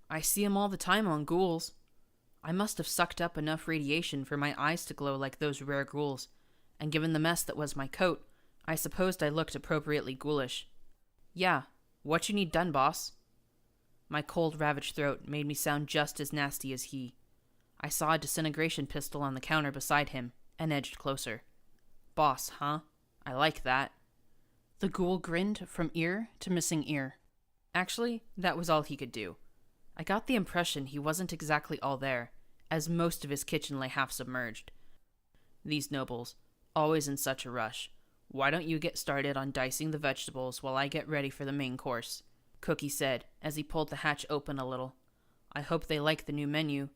I see him all the time on ghouls. I must have sucked up enough radiation for my eyes to glow like those rare ghouls, and given the mess that was my coat, I supposed I looked appropriately ghoulish. Yeah, what you need done, boss? My cold, ravaged throat made me sound just as nasty as he. I saw a disintegration pistol on the counter beside him, and edged closer. Boss, huh? I like that. The ghoul grinned from ear to missing ear. Actually, that was all he could do. I got the impression he wasn't exactly all there, as most of his kitchen lay half submerged. These nobles, always in such a rush. Why don't you get started on dicing the vegetables while I get ready for the main course? Cookie said, as he pulled the hatch open a little. I hope they like the new menu.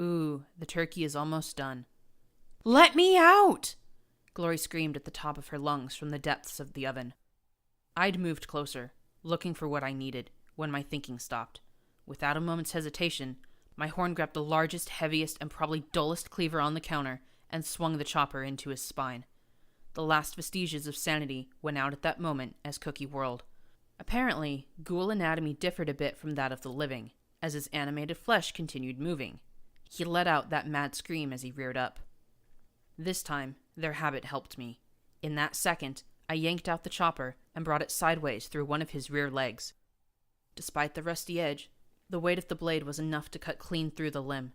Ooh, the turkey is almost done. Let me out! Glory screamed at the top of her lungs from the depths of the oven. I'd moved closer, looking for what I needed, when my thinking stopped. Without a moment's hesitation, my horn grabbed the largest, heaviest, and probably dullest cleaver on the counter and swung the chopper into his spine. The last vestiges of sanity went out at that moment as Cookie whirled. Apparently, ghoul anatomy differed a bit from that of the living, as his animated flesh continued moving. He let out that mad scream as he reared up. This time, their habit helped me. In that second, I yanked out the chopper and brought it sideways through one of his rear legs. Despite the rusty edge, the weight of the blade was enough to cut clean through the limb.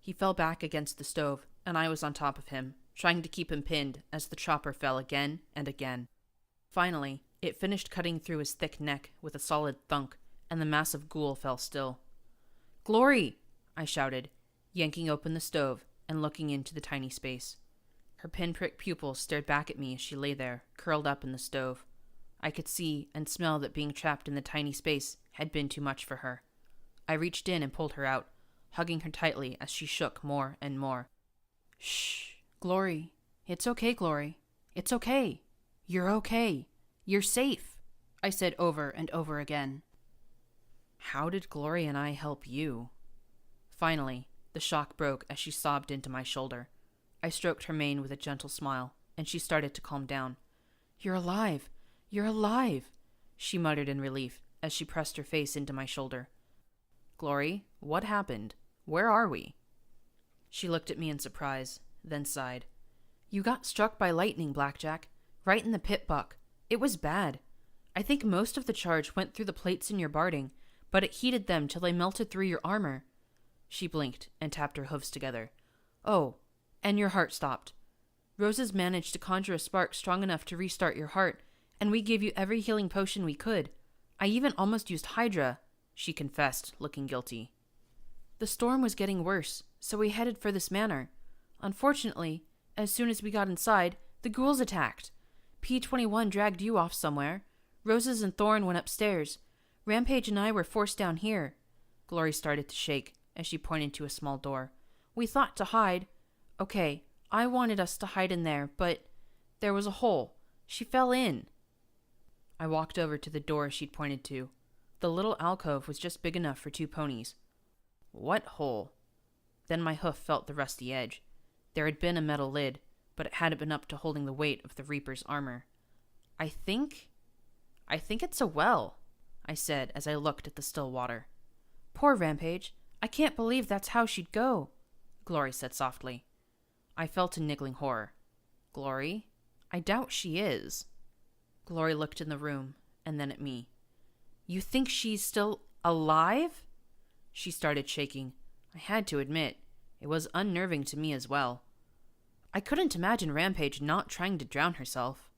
He fell back against the stove, and I was on top of him, trying to keep him pinned as the chopper fell again and again. Finally, it finished cutting through his thick neck with a solid thunk, and the massive ghoul fell still. "Glory!" I shouted, yanking open the stove and looking into the tiny space. Her pinprick pupils stared back at me as she lay there, curled up in the stove. I could see and smell that being trapped in the tiny space had been too much for her. I reached in and pulled her out, hugging her tightly as she shook more and more. "Shh, Glory. It's okay, Glory. It's okay. You're okay. You're safe," I said over and over again. How did Glory and I help you? Finally, the shock broke as she sobbed into my shoulder. I stroked her mane with a gentle smile, and she started to calm down. "You're alive! You're alive!" she muttered in relief as she pressed her face into my shoulder. "Glory, what happened? Where are we?" She looked at me in surprise, then sighed. "You got struck by lightning, Blackjack, right in the pit buck. It was bad. I think most of the charge went through the plates in your barding, but it heated them till they melted through your armor." She blinked and tapped her hooves together. "Oh, and your heart stopped. Roses managed to conjure a spark strong enough to restart your heart, and we gave you every healing potion we could. I even almost used Hydra," she confessed, looking guilty. "The storm was getting worse, so we headed for this manor. Unfortunately, as soon as we got inside, the ghouls attacked. P-21 dragged you off somewhere. Roses and Thorn went upstairs. Rampage and I were forced down here." Glory started to shake as she pointed to a small door. "We thought to hide. Okay, I wanted us to hide in there, but there was a hole. She fell in." I walked over to the door she'd pointed to. The little alcove was just big enough for 2 ponies. "What hole?" Then my hoof felt the rusty edge. There had been a metal lid, but it hadn't been up to holding the weight of the Reaper's armor. I think it's a well," I said as I looked at the still water. "Poor Rampage. I can't believe that's how she'd go," Glory said softly. I felt a niggling horror. "Glory? I doubt she is." Glory looked in the room, and then at me. "You think she's still alive?" She started shaking. I had to admit, it was unnerving to me as well. I couldn't imagine Rampage not trying to drown herself.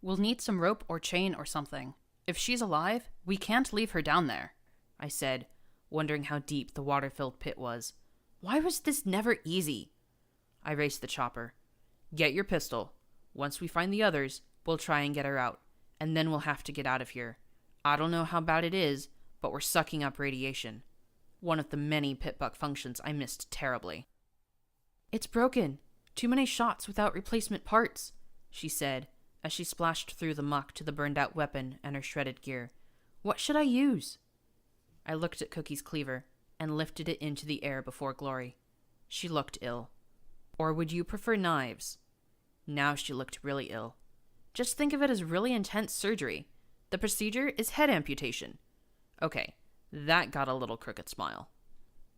"We'll need some rope or chain or something. If she's alive, we can't leave her down there," I said, wondering how deep the water-filled pit was. Why was this never easy? I raced the chopper. "Get your pistol. Once we find the others, we'll try and get her out, and then we'll have to get out of here. I don't know how bad it is, but we're sucking up radiation." One of the many pitbuck functions I missed terribly. "It's broken. Too many shots without replacement parts," she said, as she splashed through the muck to the burned-out weapon and her shredded gear. "What should I use?" I looked at Cookie's cleaver and lifted it into the air before Glory. She looked ill. "Or would you prefer knives?" Now she looked really ill. "Just think of it as really intense surgery. The procedure is head amputation." Okay, that got a little crooked smile.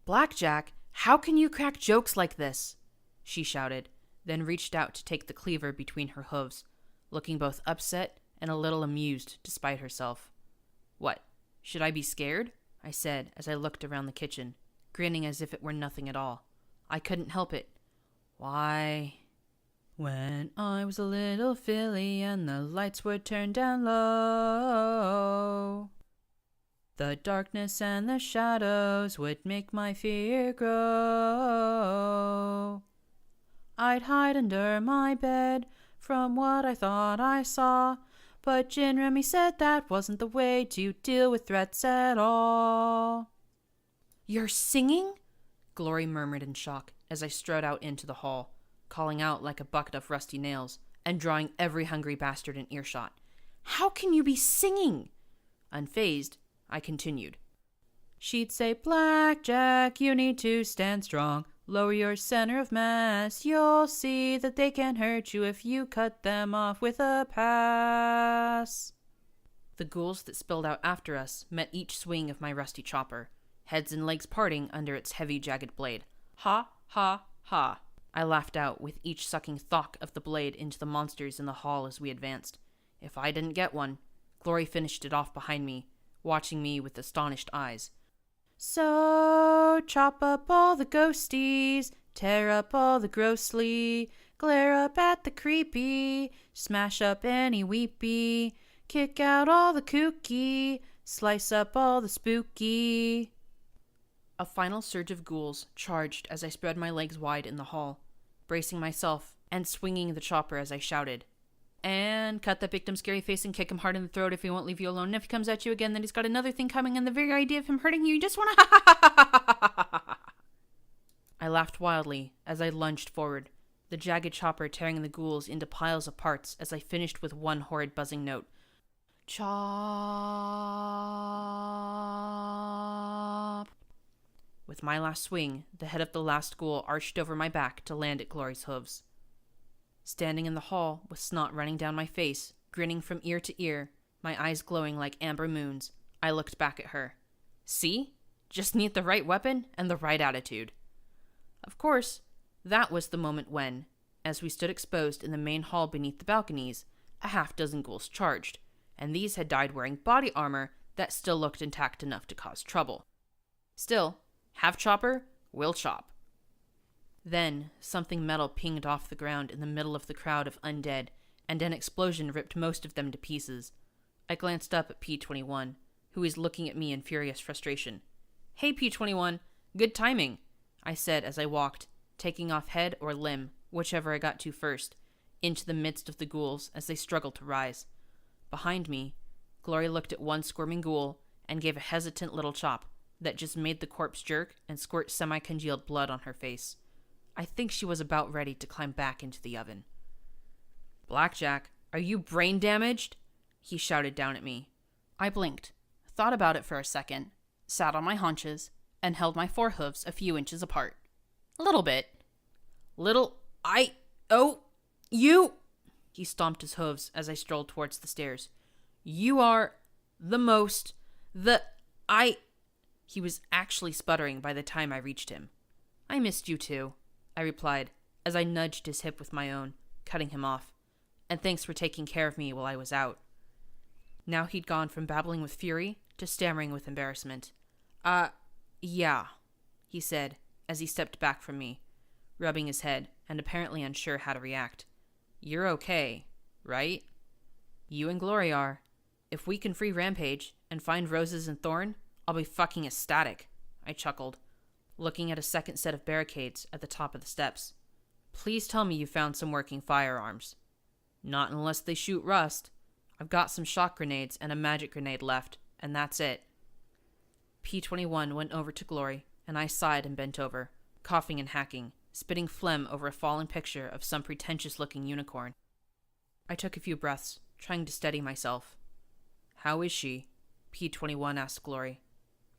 "Blackjack, how can you crack jokes like this?" she shouted, then reached out to take the cleaver between her hooves, looking both upset and a little amused despite herself. "What, should I be scared?" I said as I looked around the kitchen, grinning as if it were nothing at all. I couldn't help it. "Why, when I was a little filly and the lights were turned down low, the darkness and the shadows would make my fear grow. I'd hide under my bed from what I thought I saw, but Gin Remy said that wasn't the way to deal with threats at all." "You're singing?" Glory murmured in shock as I strode out into the hall, calling out like a bucket of rusty nails and drawing every hungry bastard in earshot. "How can you be singing?" Unfazed, I continued. She'd say, "Blackjack, you need to stand strong. Lower your center of mass. You'll see that they can hurt you if you cut them off with a pass." The ghouls that spilled out after us met each swing of my rusty chopper, heads and legs parting under its heavy, jagged blade. Ha, ha, ha. I laughed out, with each sucking thock of the blade into the monsters in the hall as we advanced. If I didn't get one, Glory finished it off behind me, watching me with astonished eyes. So, chop up all the ghosties, tear up all the grossly, glare up at the creepy, smash up any weepy, kick out all the kooky, slice up all the spooky. A final surge of ghouls charged as I spread my legs wide in the hall, bracing myself and swinging the chopper as I shouted. And cut that victim's scary face and kick him hard in the throat if he won't leave you alone. And if he comes at you again, then he's got another thing coming, and the very idea of him hurting you just want to I laughed wildly as I lunged forward, the jagged chopper tearing the ghouls into piles of parts as I finished with one horrid buzzing note. Chop. With my last swing, the head of the last ghoul arched over my back to land at Glory's hooves. Standing in the hall, with snot running down my face, grinning from ear to ear, my eyes glowing like amber moons, I looked back at her. See? Just need the right weapon and the right attitude. Of course, that was the moment when, as we stood exposed in the main hall beneath the balconies, a half-dozen ghouls charged, and these had died wearing body armor that still looked intact enough to cause trouble. Still, have chopper, will chop. Then, something metal pinged off the ground in the middle of the crowd of undead, and an explosion ripped most of them to pieces. I glanced up at P-21, who was looking at me in furious frustration. Hey, P-21, good timing, I said as I walked, taking off head or limb, whichever I got to first, into the midst of the ghouls as they struggled to rise. Behind me, Glory looked at one squirming ghoul and gave a hesitant little chop that just made the corpse jerk and squirt semi-congealed blood on her face. I think she was about ready to climb back into the oven. Blackjack, are you brain damaged? He shouted down at me. I blinked, thought about it for a second, sat on my haunches, and held my forehooves a few inches apart. A little bit. You! He stomped his hooves as I strolled towards the stairs. You are He was actually sputtering by the time I reached him. I missed you too, I replied, as I nudged his hip with my own, cutting him off. And thanks for taking care of me while I was out. Now he'd gone from babbling with fury to stammering with embarrassment. Yeah, he said, as he stepped back from me, rubbing his head and apparently unsure how to react. You're okay, right? You and Glory are. If we can free Rampage and find Roses and Thorn, I'll be fucking ecstatic, I chuckled, looking at a second set of barricades at the top of the steps. Please tell me you found some working firearms. Not unless they shoot rust. I've got some shock grenades and a magic grenade left, and that's it. P-21 went over to Glory, and I sighed and bent over, coughing and hacking, spitting phlegm over a fallen picture of some pretentious-looking unicorn. I took a few breaths, trying to steady myself. How is she? P-21 asked Glory.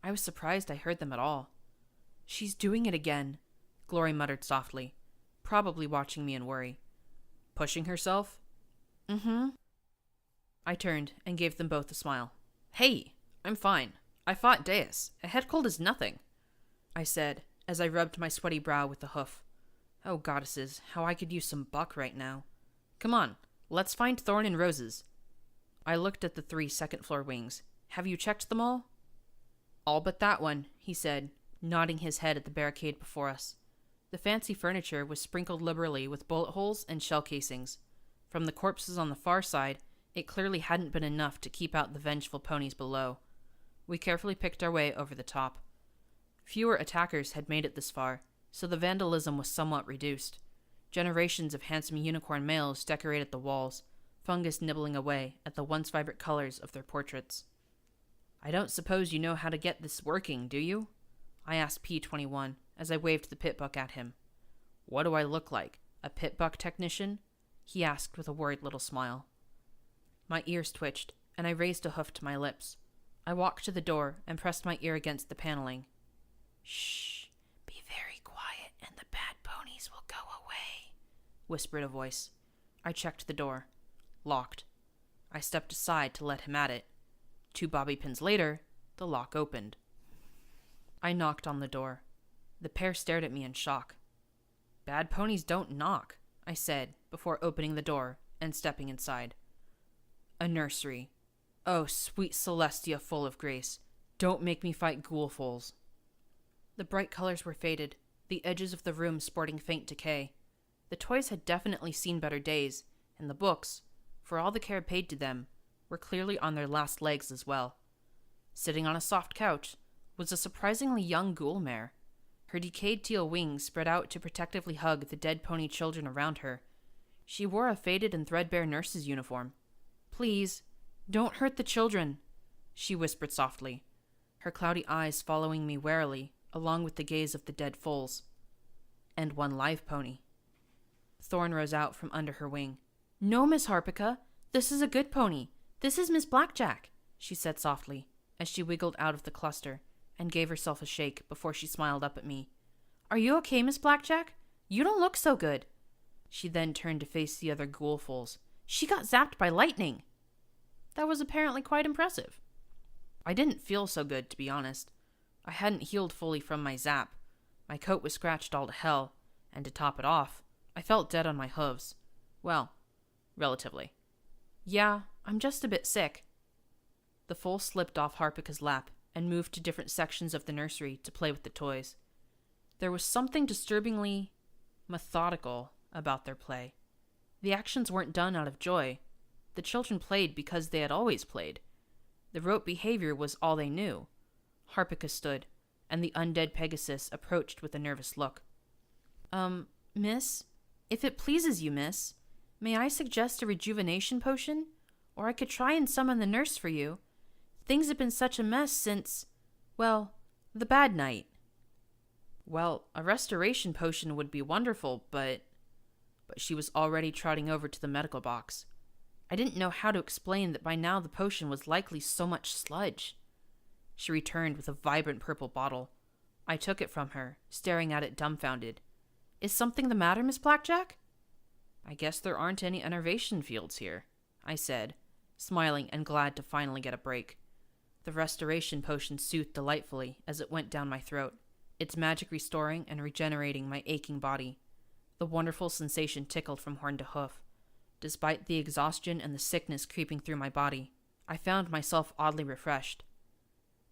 I was surprised I heard them at all. She's doing it again, Glory muttered softly, probably watching me in worry. Pushing herself? Mm-hmm. I turned and gave them both a smile. Hey, I'm fine. I fought Deus. A head cold is nothing, I said, as I rubbed my sweaty brow with the hoof. Oh, goddesses, how I could use some buck right now. Come on, let's find Thorn and Roses. I looked at the 3 second-floor wings. Have you checked them all? All but that one, he said, nodding his head at the barricade before us. The fancy furniture was sprinkled liberally with bullet holes and shell casings. From the corpses on the far side, it clearly hadn't been enough to keep out the vengeful ponies below. We carefully picked our way over the top. Fewer attackers had made it this far, so the vandalism was somewhat reduced. Generations of handsome unicorn males decorated the walls, fungus nibbling away at the once vibrant colors of their portraits. I don't suppose you know how to get this working, do you? I asked P-21 as I waved the pitbuck at him. What do I look like, a pitbuck technician? He asked with a worried little smile. My ears twitched, and I raised a hoof to my lips. I walked to the door and pressed my ear against the paneling. Shh, be very quiet and the bad ponies will go away, whispered a voice. I checked the door. Locked. I stepped aside to let him at it, 2 bobby pins later, the lock opened. I knocked on the door. The pair stared at me in shock. "Bad ponies don't knock," I said before opening the door and stepping inside. A nursery. Oh, sweet Celestia full of grace. Don't make me fight ghoul foals. The bright colors were faded, the edges of the room sporting faint decay. The toys had definitely seen better days, and the books, for all the care paid to them, were clearly on their last legs as well. Sitting on a soft couch was a surprisingly young ghoul mare. Her decayed teal wings spread out to protectively hug the dead pony children around her. She wore a faded and threadbare nurse's uniform. "Please, don't hurt the children," she whispered softly, her cloudy eyes following me warily, along with the gaze of the dead foals. And one live pony. Thorn rose out from under her wing. "No, Miss Harpica, this is a good pony. This is Miss Blackjack," she said softly, as she wiggled out of the cluster and gave herself a shake before she smiled up at me. "Are you okay, Miss Blackjack? You don't look so good." She then turned to face the other ghoul foals. "She got zapped by lightning." That was apparently quite impressive. I didn't feel so good, to be honest. I hadn't healed fully from my zap. My coat was scratched all to hell, and to top it off, I felt dead on my hooves. Well, relatively. "Yeah, I'm just a bit sick." The foal slipped off Harpica's lap and moved to different sections of the nursery to play with the toys. There was something disturbingly methodical about their play. The actions weren't done out of joy. The children played because they had always played. The rote behavior was all they knew. Harpica stood, and the undead Pegasus approached with a nervous look. Miss? If it pleases you, miss, may I suggest a rejuvenation potion? Or I could try and summon the nurse for you. Things have been such a mess since, well, the bad night." Well, a restoration potion would be wonderful, but she was already trotting over to the medical box. I didn't know how to explain that by now the potion was likely so much sludge. She returned with a vibrant purple bottle. I took it from her, staring at it dumbfounded. "Is something the matter, Miss Blackjack?" "I guess there aren't any innervation fields here," I said, smiling and glad to finally get a break. The restoration potion soothed delightfully as it went down my throat, its magic restoring and regenerating my aching body. The wonderful sensation tickled from horn to hoof. Despite the exhaustion and the sickness creeping through my body, I found myself oddly refreshed.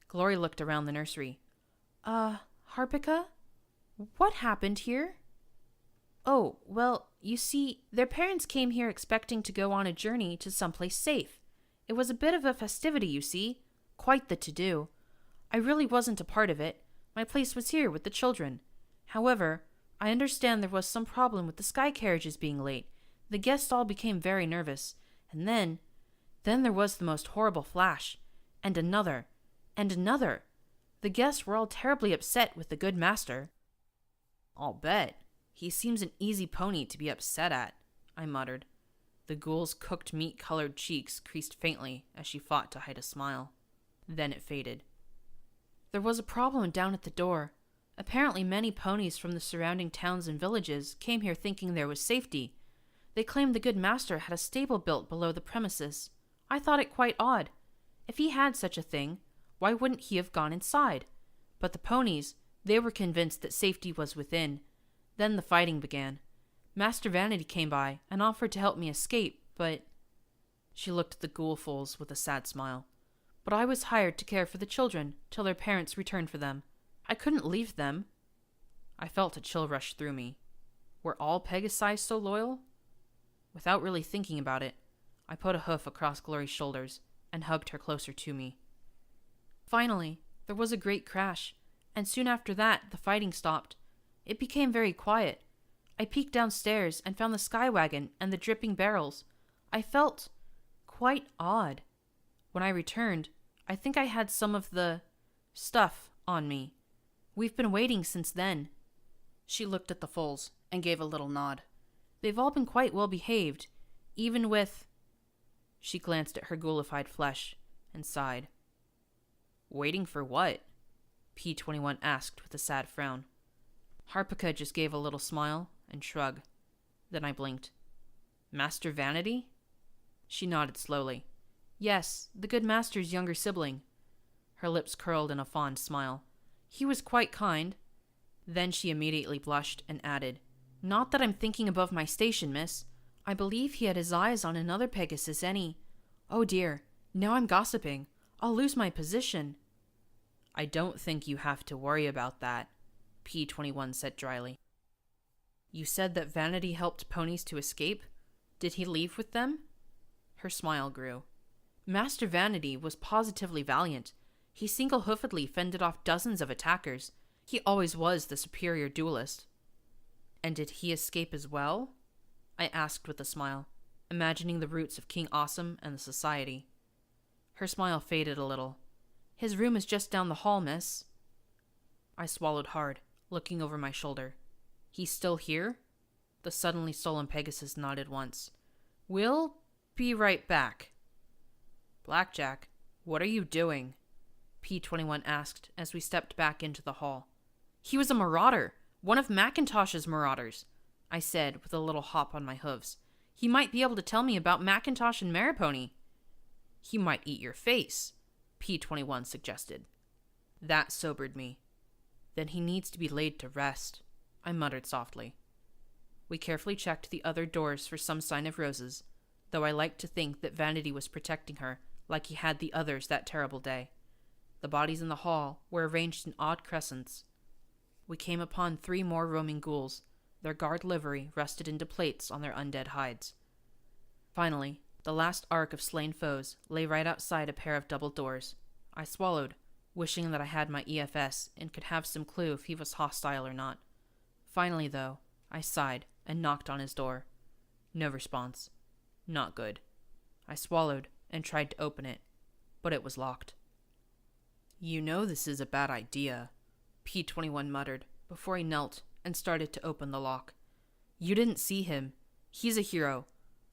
Glory looked around the nursery. Harpica? What happened here?" "Oh, well, you see, their parents came here expecting to go on a journey to someplace safe. It was a bit of a festivity, you see. Quite the to-do. I really wasn't a part of it. My place was here with the children. However, I understand there was some problem with the sky carriages being late. The guests all became very nervous. And then there was the most horrible flash. And another. And another. The guests were all terribly upset with the good master." "I'll bet. He seems an easy pony to be upset at," I muttered. The ghoul's cooked meat-colored cheeks creased faintly as she fought to hide a smile. Then it faded. "There was a problem down at the door. Apparently many ponies from the surrounding towns and villages came here thinking there was safety. They claimed the good master had a stable built below the premises. I thought it quite odd. If he had such a thing, why wouldn't he have gone inside? But the ponies, they were convinced that safety was within. Then the fighting began. Master Vanity came by and offered to help me escape, but—" She looked at the ghoul foals with a sad smile. "But I was hired to care for the children till their parents returned for them. I couldn't leave them." I felt a chill rush through me. Were all Pegasi so loyal? Without really thinking about it, I put a hoof across Glory's shoulders and hugged her closer to me. Finally, there was a great crash, and soon after that, the fighting stopped. It became very quiet. I peeked downstairs and found the sky wagon and the dripping barrels. I felt quite odd. When I returned, I think I had some of the stuff on me. We've been waiting since then." She looked at the foals and gave a little nod. "They've all been quite well behaved, even with—" She glanced at her ghoulified flesh and sighed. "Waiting for what?" P21 asked with a sad frown. Harpica just gave a little smile and shrug. Then I blinked. "Master Vanity?" She nodded slowly. Yes, the good master's younger sibling. Her lips curled in a fond smile. He was quite kind. Then she immediately blushed and added, Not that I'm thinking above my station, miss. I believe he had his eyes on another Pegasus Oh dear, now I'm gossiping. I'll lose my position. I don't think you have to worry about that, P21 said dryly. You said that Vanity helped ponies to escape? Did he leave with them? Her smile grew. Master Vanity was positively valiant. He single-hoofedly fended off dozens of attackers. He always was the superior duelist. And did he escape as well? I asked with a smile, imagining the roots of King Awesome and the society. Her smile faded a little. His room is just down the hall, miss. I swallowed hard, looking over my shoulder. He's still here? The suddenly stolen Pegasus nodded once. We'll be right back. Blackjack, what are you doing? P21 asked as we stepped back into the hall. He was a marauder, one of Macintosh's marauders, I said with a little hop on my hooves. He might be able to tell me about Macintosh and Maripony. He might eat your face, P21 suggested. That sobered me. Then he needs to be laid to rest, I muttered softly. We carefully checked the other doors for some sign of Rose's, though I liked to think that Vanity was protecting her like he had the others that terrible day. The bodies in the hall were arranged in odd crescents. We came upon 3 more roaming ghouls, their guard livery rusted into plates on their undead hides. Finally, the last arc of slain foes lay right outside a pair of double doors. I swallowed, wishing that I had my EFS and could have some clue if he was hostile or not. Finally, though, I sighed and knocked on his door. No response. Not good. I swallowed and tried to open it, but it was locked. You know this is a bad idea, P21 muttered before he knelt and started to open the lock. You didn't see him. He's a hero.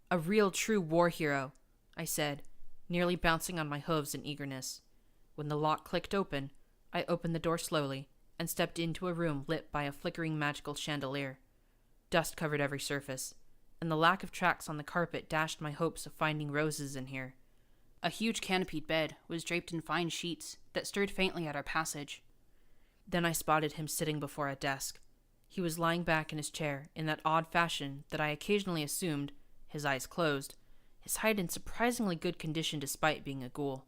A real true war hero, I said, nearly bouncing on my hooves in eagerness. When the lock clicked open, I opened the door slowly and stepped into a room lit by a flickering magical chandelier. Dust covered every surface, and the lack of tracks on the carpet dashed my hopes of finding roses in here. A huge canopied bed was draped in fine sheets that stirred faintly at our passage. Then I spotted him sitting before a desk. He was lying back in his chair in that odd fashion that I occasionally assumed, his eyes closed, his hide in surprisingly good condition despite being a ghoul.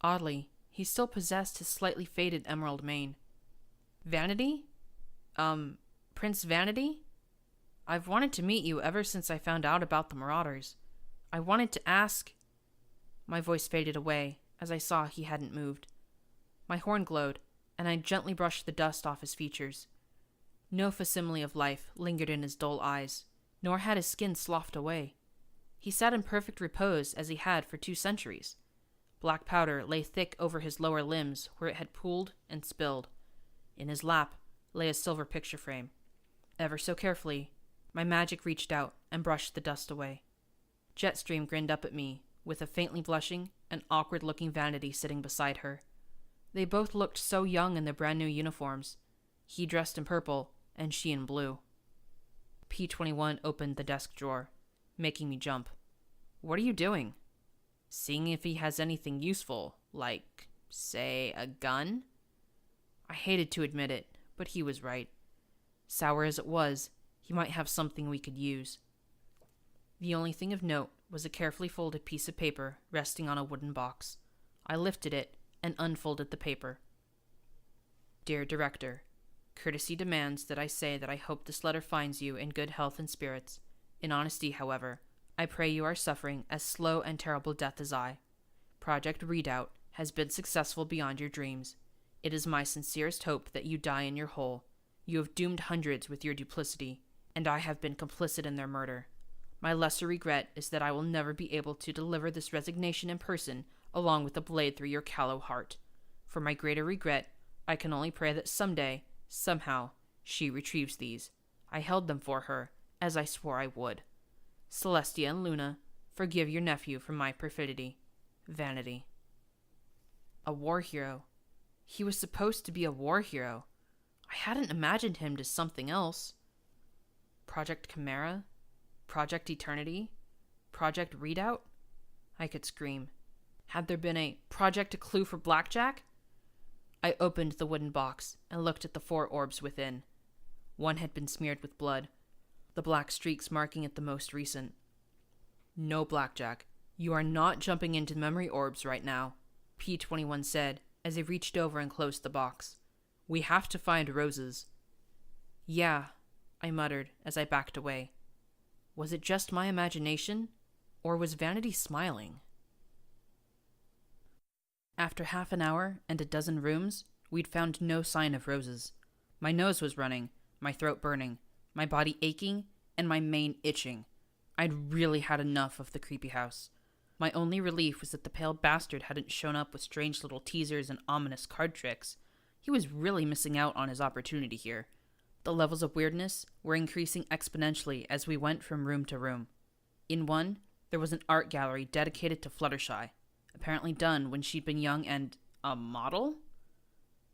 Oddly, he still possessed his slightly faded emerald mane. Vanity? Prince Vanity? I've wanted to meet you ever since I found out about the Marauders. I wanted to ask... My voice faded away as I saw he hadn't moved. My horn glowed, and I gently brushed the dust off his features. No facsimile of life lingered in his dull eyes, nor had his skin sloughed away. He sat in perfect repose as he had for 2 centuries. Black powder lay thick over his lower limbs where it had pooled and spilled. In his lap lay a silver picture frame. Ever so carefully, my magic reached out and brushed the dust away. Jetstream grinned up at me, with a faintly blushing and awkward-looking Vanity sitting beside her. They both looked so young in their brand-new uniforms, he dressed in purple and she in blue. P21 opened the desk drawer, making me jump. What are you doing? Seeing if he has anything useful, like, say, a gun? I hated to admit it, but he was right. Sour as it was, he might have something we could use. The only thing of note was a carefully folded piece of paper resting on a wooden box. I lifted it and unfolded the paper. Dear Director, courtesy demands that I say that I hope this letter finds you in good health and spirits. In honesty, however, I pray you are suffering as slow and terrible death as I. Project Redoubt has been successful beyond your dreams. It is my sincerest hope that you die in your hole. You have doomed hundreds with your duplicity, and I have been complicit in their murder. My lesser regret is that I will never be able to deliver this resignation in person along with a blade through your callow heart. For my greater regret, I can only pray that someday, somehow, she retrieves these. I held them for her, as I swore I would. Celestia and Luna, forgive your nephew for my perfidy. Vanity. A war hero. He was supposed to be a war hero. I hadn't imagined him to something else. Project Chimera? Project Eternity? Project Redoubt? I could scream. Had there been a project to clue for blackjack? I opened the wooden box and looked at the 4 orbs within. One had been smeared with blood, the black streaks marking it the most recent. No blackjack. You are not jumping into memory orbs right now, P21 said as he reached over and closed the box. We have to find Rose's. Yeah, I muttered as I backed away. Was it just my imagination, or was Vanity smiling? After half an hour and a dozen rooms, we'd found no sign of Rose's. My nose was running, my throat burning, my body aching, and my mane itching. I'd really had enough of the creepy house. My only relief was that the pale bastard hadn't shown up with strange little teasers and ominous card tricks. He was really missing out on his opportunity here. The levels of weirdness were increasing exponentially as we went from room to room. In one, there was an art gallery dedicated to Fluttershy, apparently done when she'd been young and a model?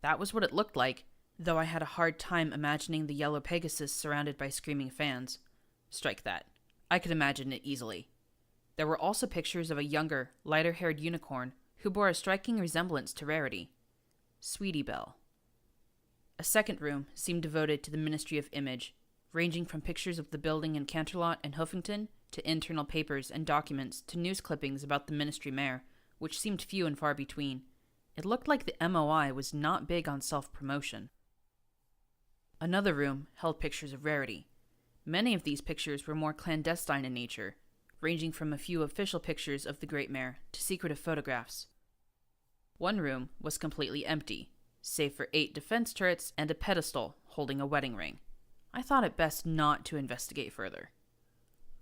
That was what it looked like, though I had a hard time imagining the yellow Pegasus surrounded by screaming fans. Strike that. I could imagine it easily. There were also pictures of a younger, lighter-haired unicorn who bore a striking resemblance to Rarity. Sweetie Belle. A second room seemed devoted to the Ministry of Image, ranging from pictures of the building in Canterlot and Huffington to internal papers and documents to news clippings about the ministry mayor, which seemed few and far between. It looked like the MOI was not big on self-promotion. Another room held pictures of Rarity. Many of these pictures were more clandestine in nature, ranging from a few official pictures of the Great Mare to secretive photographs. One room was completely empty, save for 8 defense turrets and a pedestal holding a wedding ring. I thought it best not to investigate further.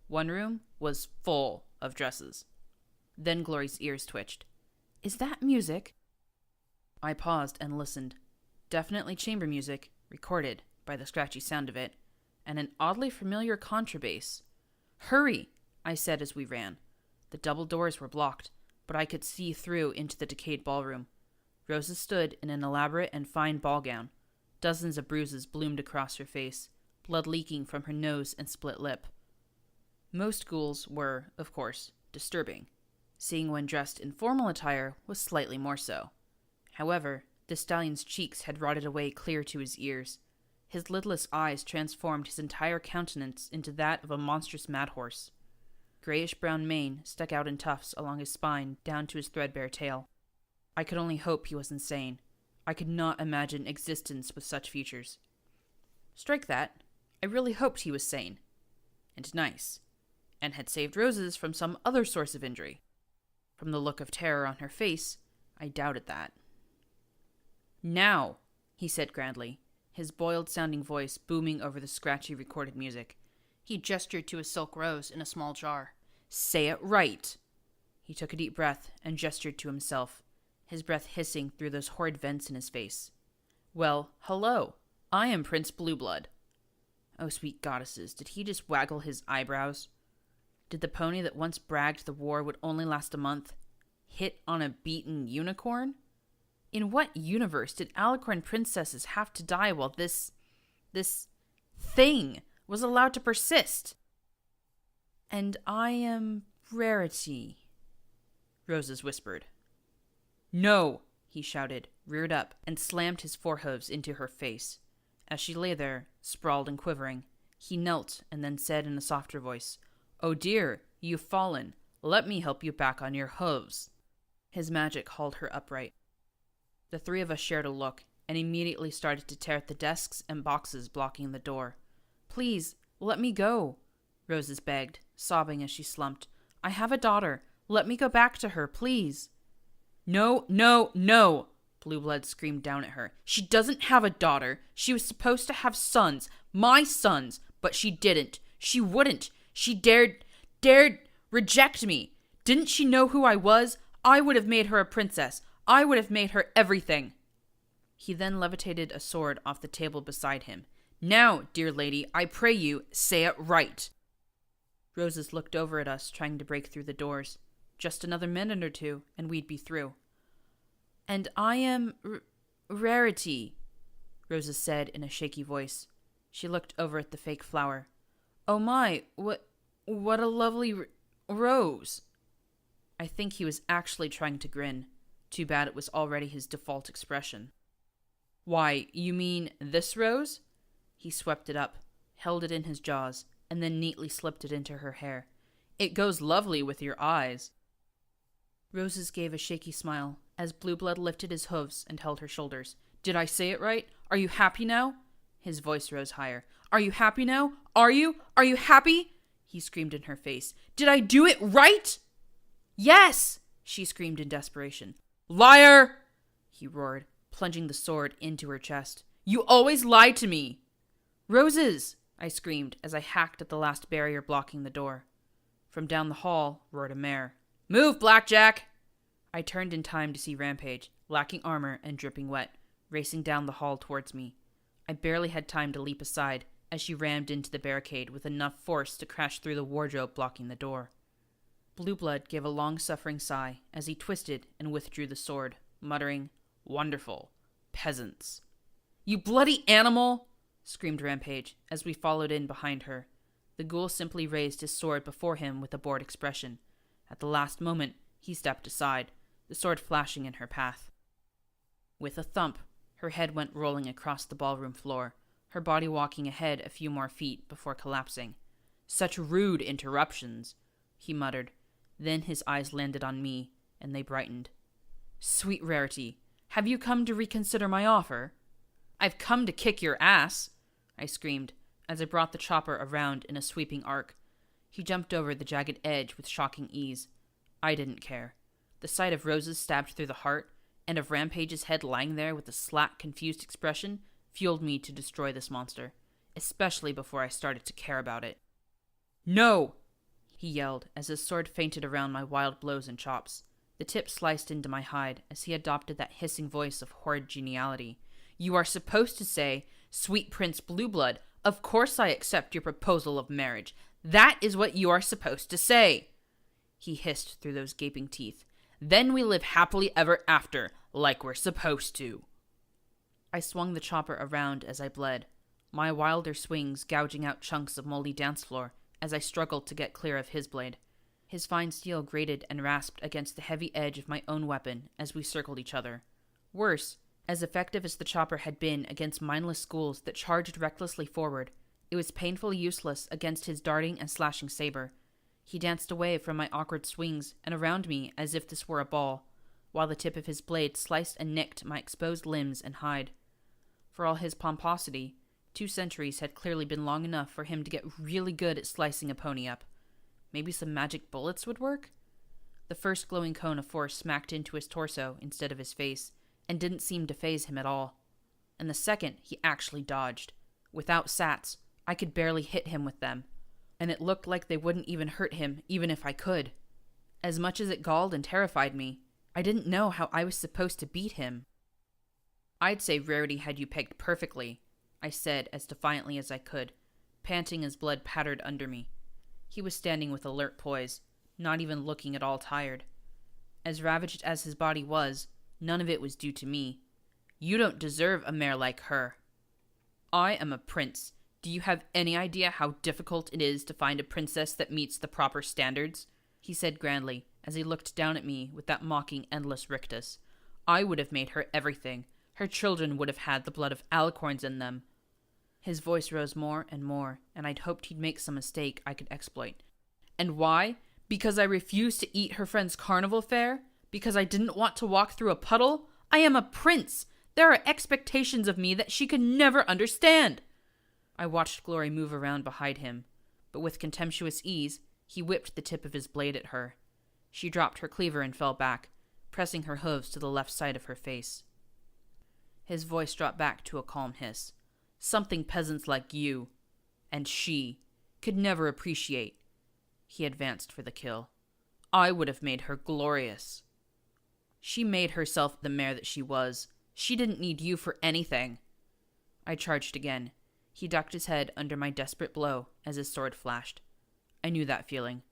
One room was full of dresses. Then Glory's ears twitched. Is that music? I paused and listened. Definitely chamber music, recorded by the scratchy sound of it, and an oddly familiar contrabass. Hurry, I said as we ran. The double doors were blocked, but I could see through into the decayed ballroom. Rosa stood in an elaborate and fine ball gown. Dozens of bruises bloomed across her face, blood leaking from her nose and split lip. Most ghouls were, of course, disturbing. Seeing one dressed in formal attire was slightly more so. However, the stallion's cheeks had rotted away clear to his ears. His lidless eyes transformed his entire countenance into that of a monstrous mad horse. Grayish-brown mane stuck out in tufts along his spine down to his threadbare tail. I could only hope he was insane. I could not imagine existence with such features. Strike that. I really hoped he was sane. And nice. And had saved Rose's from some other source of injury. From the look of terror on her face, I doubted that. Now, he said grandly, his boiled-sounding voice booming over the scratchy recorded music. He gestured to a silk rose in a small jar. Say it right! He took a deep breath and gestured to himself, his breath hissing through those horrid vents in his face. Well, hello. I am Prince Blueblood. Oh, sweet goddesses, did he just waggle his eyebrows? Did the pony that once bragged the war would only last a month hit on a beaten unicorn? In what universe did alicorn princesses have to die while this thing was allowed to persist? And I am Rarity, Roses whispered. No, he shouted, reared up, and slammed his forehoofs into her face. As she lay there, sprawled and quivering, he knelt and then said in a softer voice, Oh dear, you've fallen. Let me help you back on your hooves. His magic hauled her upright. The three of us shared a look, and immediately started to tear at the desks and boxes blocking the door. Please, let me go, Roses begged, sobbing as she slumped. I have a daughter. Let me go back to her, please. No, no, no, Blueblood screamed down at her. She doesn't have a daughter. She was supposed to have sons, my sons, but she didn't. She wouldn't. She dared reject me. Didn't she know who I was? I would have made her a princess. I would have made her everything. He then levitated a sword off the table beside him. Now, dear lady, I pray you, say it right. Roses looked over at us, trying to break through the doors. Just another minute or two, and we'd be through. And I am Rarity, Roses said in a shaky voice. She looked over at the fake flower. Oh my, what a lovely rose. I think he was actually trying to grin. Too bad it was already his default expression. Why, you mean this rose? He swept it up, held it in his jaws, and then neatly slipped it into her hair. It goes lovely with your eyes. Roses gave a shaky smile as Blue Blood lifted his hooves and held her shoulders. Did I say it right? Are you happy now? His voice rose higher. Are you happy now? Are you? Are you happy? He screamed in her face. Did I do it right? Yes! She screamed in desperation. Liar! He roared, plunging the sword into her chest. You always lie to me! Roses! I screamed as I hacked at the last barrier blocking the door. From down the hall roared a mare. Move, Blackjack! I turned in time to see Rampage, lacking armor and dripping wet, racing down the hall towards me. I barely had time to leap aside as she rammed into the barricade with enough force to crash through the wardrobe blocking the door. Blue Blood gave a long-suffering sigh as he twisted and withdrew the sword, muttering, Wonderful. Peasants. You bloody animal! Screamed Rampage as we followed in behind her. The ghoul simply raised his sword before him with a bored expression. At the last moment, he stepped aside, the sword flashing in her path. With a thump, her head went rolling across the ballroom floor, her body walking ahead a few more feet before collapsing. Such rude interruptions, he muttered. Then his eyes landed on me, and they brightened. Sweet Rarity, have you come to reconsider my offer? I've come to kick your ass, I screamed, as I brought the chopper around in a sweeping arc. He jumped over the jagged edge with shocking ease. I didn't care. The sight of Roses stabbed through the heart, and of Rampage's head lying there with a slack, confused expression, fueled me to destroy this monster, especially before I started to care about it. No! He yelled as his sword feinted around my wild blows and chops. The tip sliced into my hide as he adopted that hissing voice of horrid geniality. You are supposed to say, Sweet Prince Blue Blood, of course I accept your proposal of marriage. That is what you are supposed to say. He hissed through those gaping teeth. Then we live happily ever after, like we're supposed to. I swung the chopper around as I bled, my wilder swings gouging out chunks of moldy dance floor as I struggled to get clear of his blade. His fine steel grated and rasped against the heavy edge of my own weapon as we circled each other. Worse, as effective as the chopper had been against mindless ghouls that charged recklessly forward, it was painfully useless against his darting and slashing saber. He danced away from my awkward swings and around me as if this were a ball, while the tip of his blade sliced and nicked my exposed limbs and hide. For all his pomposity, 2 centuries had clearly been long enough for him to get really good at slicing a pony up. Maybe some magic bullets would work? The first glowing cone of force smacked into his torso instead of his face, and didn't seem to faze him at all. And the second, he actually dodged. Without sats, I could barely hit him with them, and it looked like they wouldn't even hurt him, even if I could. As much as it galled and terrified me, I didn't know how I was supposed to beat him. I'd say Rarity had you pegged perfectly, I said as defiantly as I could, panting as blood pattered under me. He was standing with alert poise, not even looking at all tired. As ravaged as his body was, none of it was due to me. You don't deserve a mare like her. I am a prince. Do you have any idea how difficult it is to find a princess that meets the proper standards? He said grandly, as he looked down at me with that mocking, endless rictus. I would have made her everything. Her children would have had the blood of alicorns in them. His voice rose more, and I'd hoped he'd make some mistake I could exploit. And why? Because I refused to eat her friend's carnival fare? Because I didn't want to walk through a puddle? I am a prince! There are expectations of me that she could never understand! I watched Glory move around behind him, but with contemptuous ease, he whipped the tip of his blade at her. She dropped her cleaver and fell back, pressing her hooves to the left side of her face. His voice dropped back to a calm hiss. Something peasants like you, and she, could never appreciate. He advanced for the kill. I would have made her glorious. She made herself the mare that she was. She didn't need you for anything. I charged again. He ducked his head under my desperate blow as his sword flashed. I knew that feeling.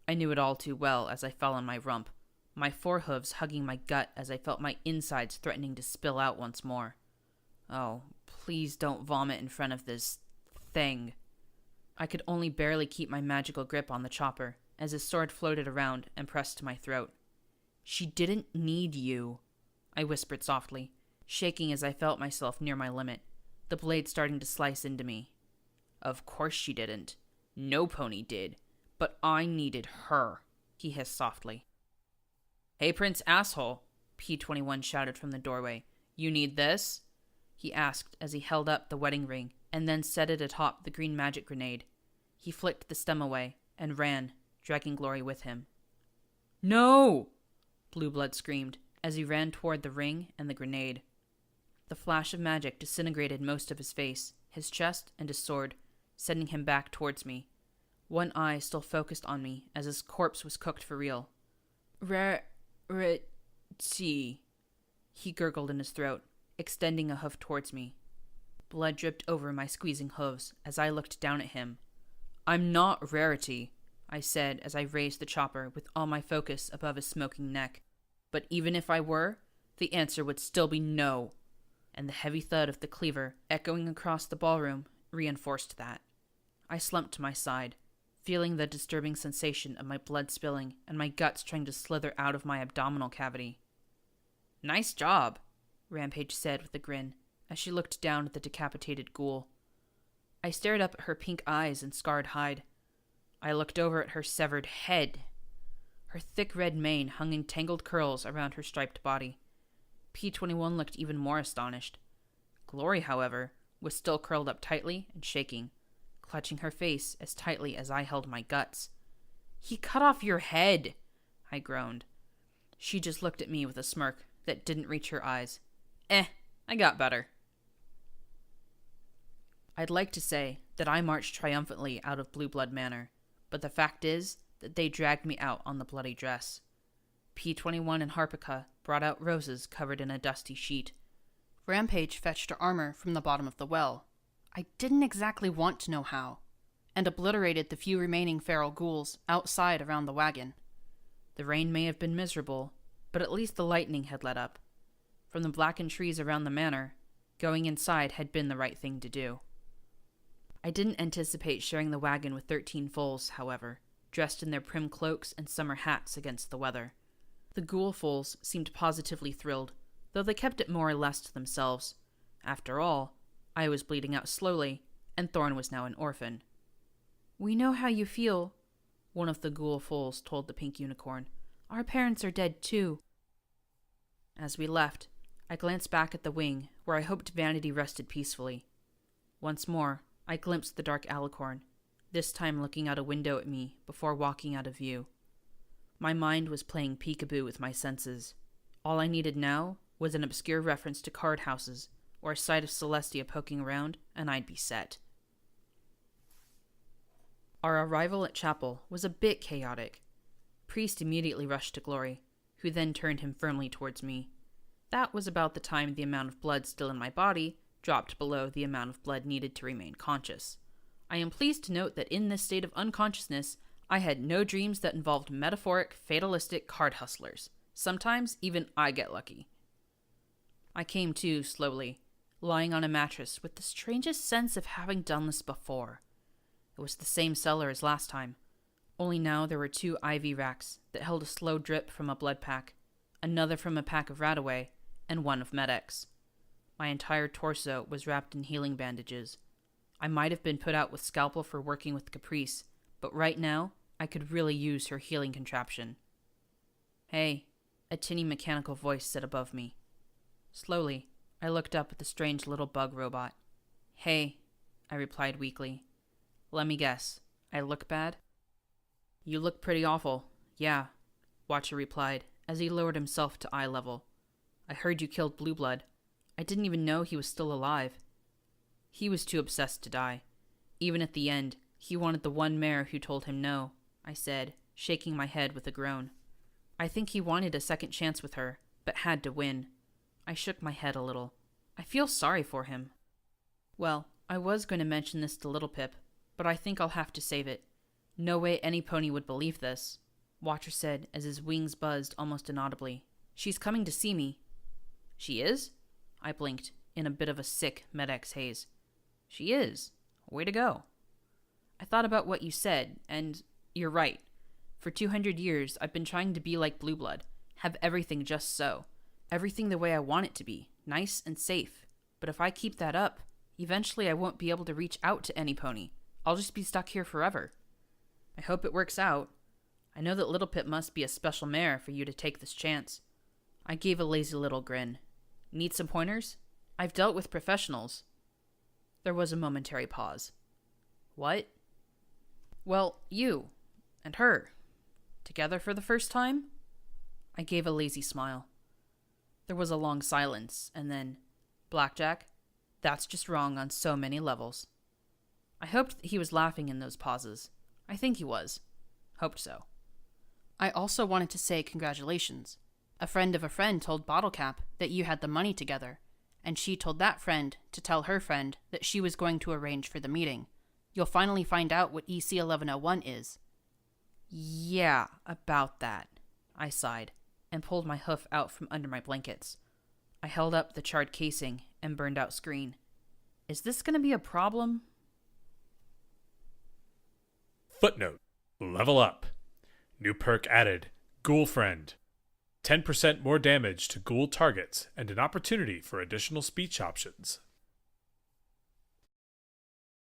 I knew it all too well as I fell on my rump, my forehooves hugging my gut as I felt my insides threatening to spill out once more. Oh, please don't vomit in front of this thing. I could only barely keep my magical grip on the chopper, as his sword floated around and pressed to my throat. "She didn't need you," I whispered softly, shaking as I felt myself near my limit, the blade starting to slice into me. "Of course she didn't. No pony did. But I needed her," he hissed softly. "Hey, Prince Asshole," P21 shouted from the doorway. "You need this?" he asked as he held up the wedding ring and then set it atop the green magic grenade. He flicked the stem away and ran, dragging Glory with him. "No!" Blue Blood screamed as he ran toward the ring and the grenade. The flash of magic disintegrated most of his face, his chest, and his sword, sending him back towards me, one eye still focused on me as his corpse was cooked for real. "Rarity," he gurgled in his throat, extending a hoof towards me. Blood dripped over my squeezing hooves as I looked down at him. "I'm not Rarity," I said as I raised the chopper with all my focus above his smoking neck. "But even if I were, the answer would still be no." And the heavy thud of the cleaver echoing across the ballroom reinforced that. I slumped to my side, feeling the disturbing sensation of my blood spilling and my guts trying to slither out of my abdominal cavity. "Nice job," Rampage said with a grin, as she looked down at the decapitated ghoul. I stared up at her pink eyes and scarred hide. I looked over at her severed head. Her thick red mane hung in tangled curls around her striped body. P21 looked even more astonished. Glory, however, was still curled up tightly and shaking, clutching her face as tightly as I held my guts. "He cut off your head," I groaned. She just looked at me with a smirk that didn't reach her eyes. I got better." I'd like to say that I marched triumphantly out of Blue Blood Manor, but the fact is that they dragged me out on the bloody dress. P21 and Harpica brought out roses covered in a dusty sheet. Rampage fetched her armor from the bottom of the well. I didn't exactly want to know how, and obliterated the few remaining feral ghouls outside around the wagon. The rain may have been miserable, but at least the lightning had let up. From the blackened trees around the manor, going inside had been the right thing to do. I didn't anticipate sharing the wagon with 13 foals, however, dressed in their prim cloaks and summer hats against the weather. The ghoul foals seemed positively thrilled, though they kept it more or less to themselves. After all, I was bleeding out slowly, and Thorn was now an orphan. "We know how you feel," one of the ghoul foals told the pink unicorn. "Our parents are dead too." As we left, I glanced back at the wing, where I hoped Vanity rested peacefully. Once more, I glimpsed the dark alicorn, this time looking out a window at me before walking out of view. My mind was playing peekaboo with my senses. All I needed now was an obscure reference to card houses, or a sight of Celestia poking around, and I'd be set. Our arrival at chapel was a bit chaotic. Priest immediately rushed to Glory, who then turned him firmly towards me. That was about the time the amount of blood still in my body dropped below the amount of blood needed to remain conscious. I am pleased to note that in this state of unconsciousness, I had no dreams that involved metaphoric, fatalistic card hustlers. Sometimes even I get lucky. I came to slowly, lying on a mattress with the strangest sense of having done this before. It was the same cellar as last time, only now there were 2 IV racks that held a slow drip from a blood pack, another from a pack of Radaway, and one of Med-X. My entire torso was wrapped in healing bandages. I might have been put out with Scalpel for working with Caprice, but right now, I could really use her healing contraption. "Hey," a tinny mechanical voice said above me. Slowly, I looked up at the strange little bug robot. "Hey," I replied weakly. "Let me guess, I look bad?" "You look pretty awful, yeah," Watcher replied as he lowered himself to eye level. "I heard you killed Blue Blood. I didn't even know he was still alive." "He was too obsessed to die. Even at the end, he wanted the one mare who told him no," I said, shaking my head with a groan. "I think he wanted a second chance with her, but had to win." I shook my head a little. I feel sorry for him. "Well, I was going to mention this to Little Pip, but I think I'll have to save it. No way any pony would believe this," Watcher said as his wings buzzed almost inaudibly. "She's coming to see me." "She is?" I blinked, in a bit of a sick Med-X haze. "She is. Way to go." "I thought about what you said, and you're right. For 200 years, I've been trying to be like Blue Blood, have everything just so. Everything the way I want it to be, nice and safe. But if I keep that up, eventually I won't be able to reach out to any pony. I'll just be stuck here forever. I hope it works out. I know that Little Pip must be a special mare for you to take this chance. I gave a lazy little grin. Need some pointers? I've dealt with professionals. There was a momentary pause. What? Well, you. And her. Together for the first time? I gave a lazy smile. There was a long silence, and then, Blackjack, that's just wrong on so many levels. I hoped that he was laughing in those pauses. I think he was. Hoped so. I also wanted to say congratulations. A friend of a friend told Bottlecap that you had the money together, and she told that friend to tell her friend that she was going to arrange for the meeting. You'll finally find out what EC 1101 is. Yeah, about that, I sighed, and pulled my hoof out from under my blankets. I held up the charred casing and burned out screen. Is this going to be a problem? Footnote. Level up. New perk added. Ghoul Friend. 10% more damage to ghoul targets and an opportunity for additional speech options.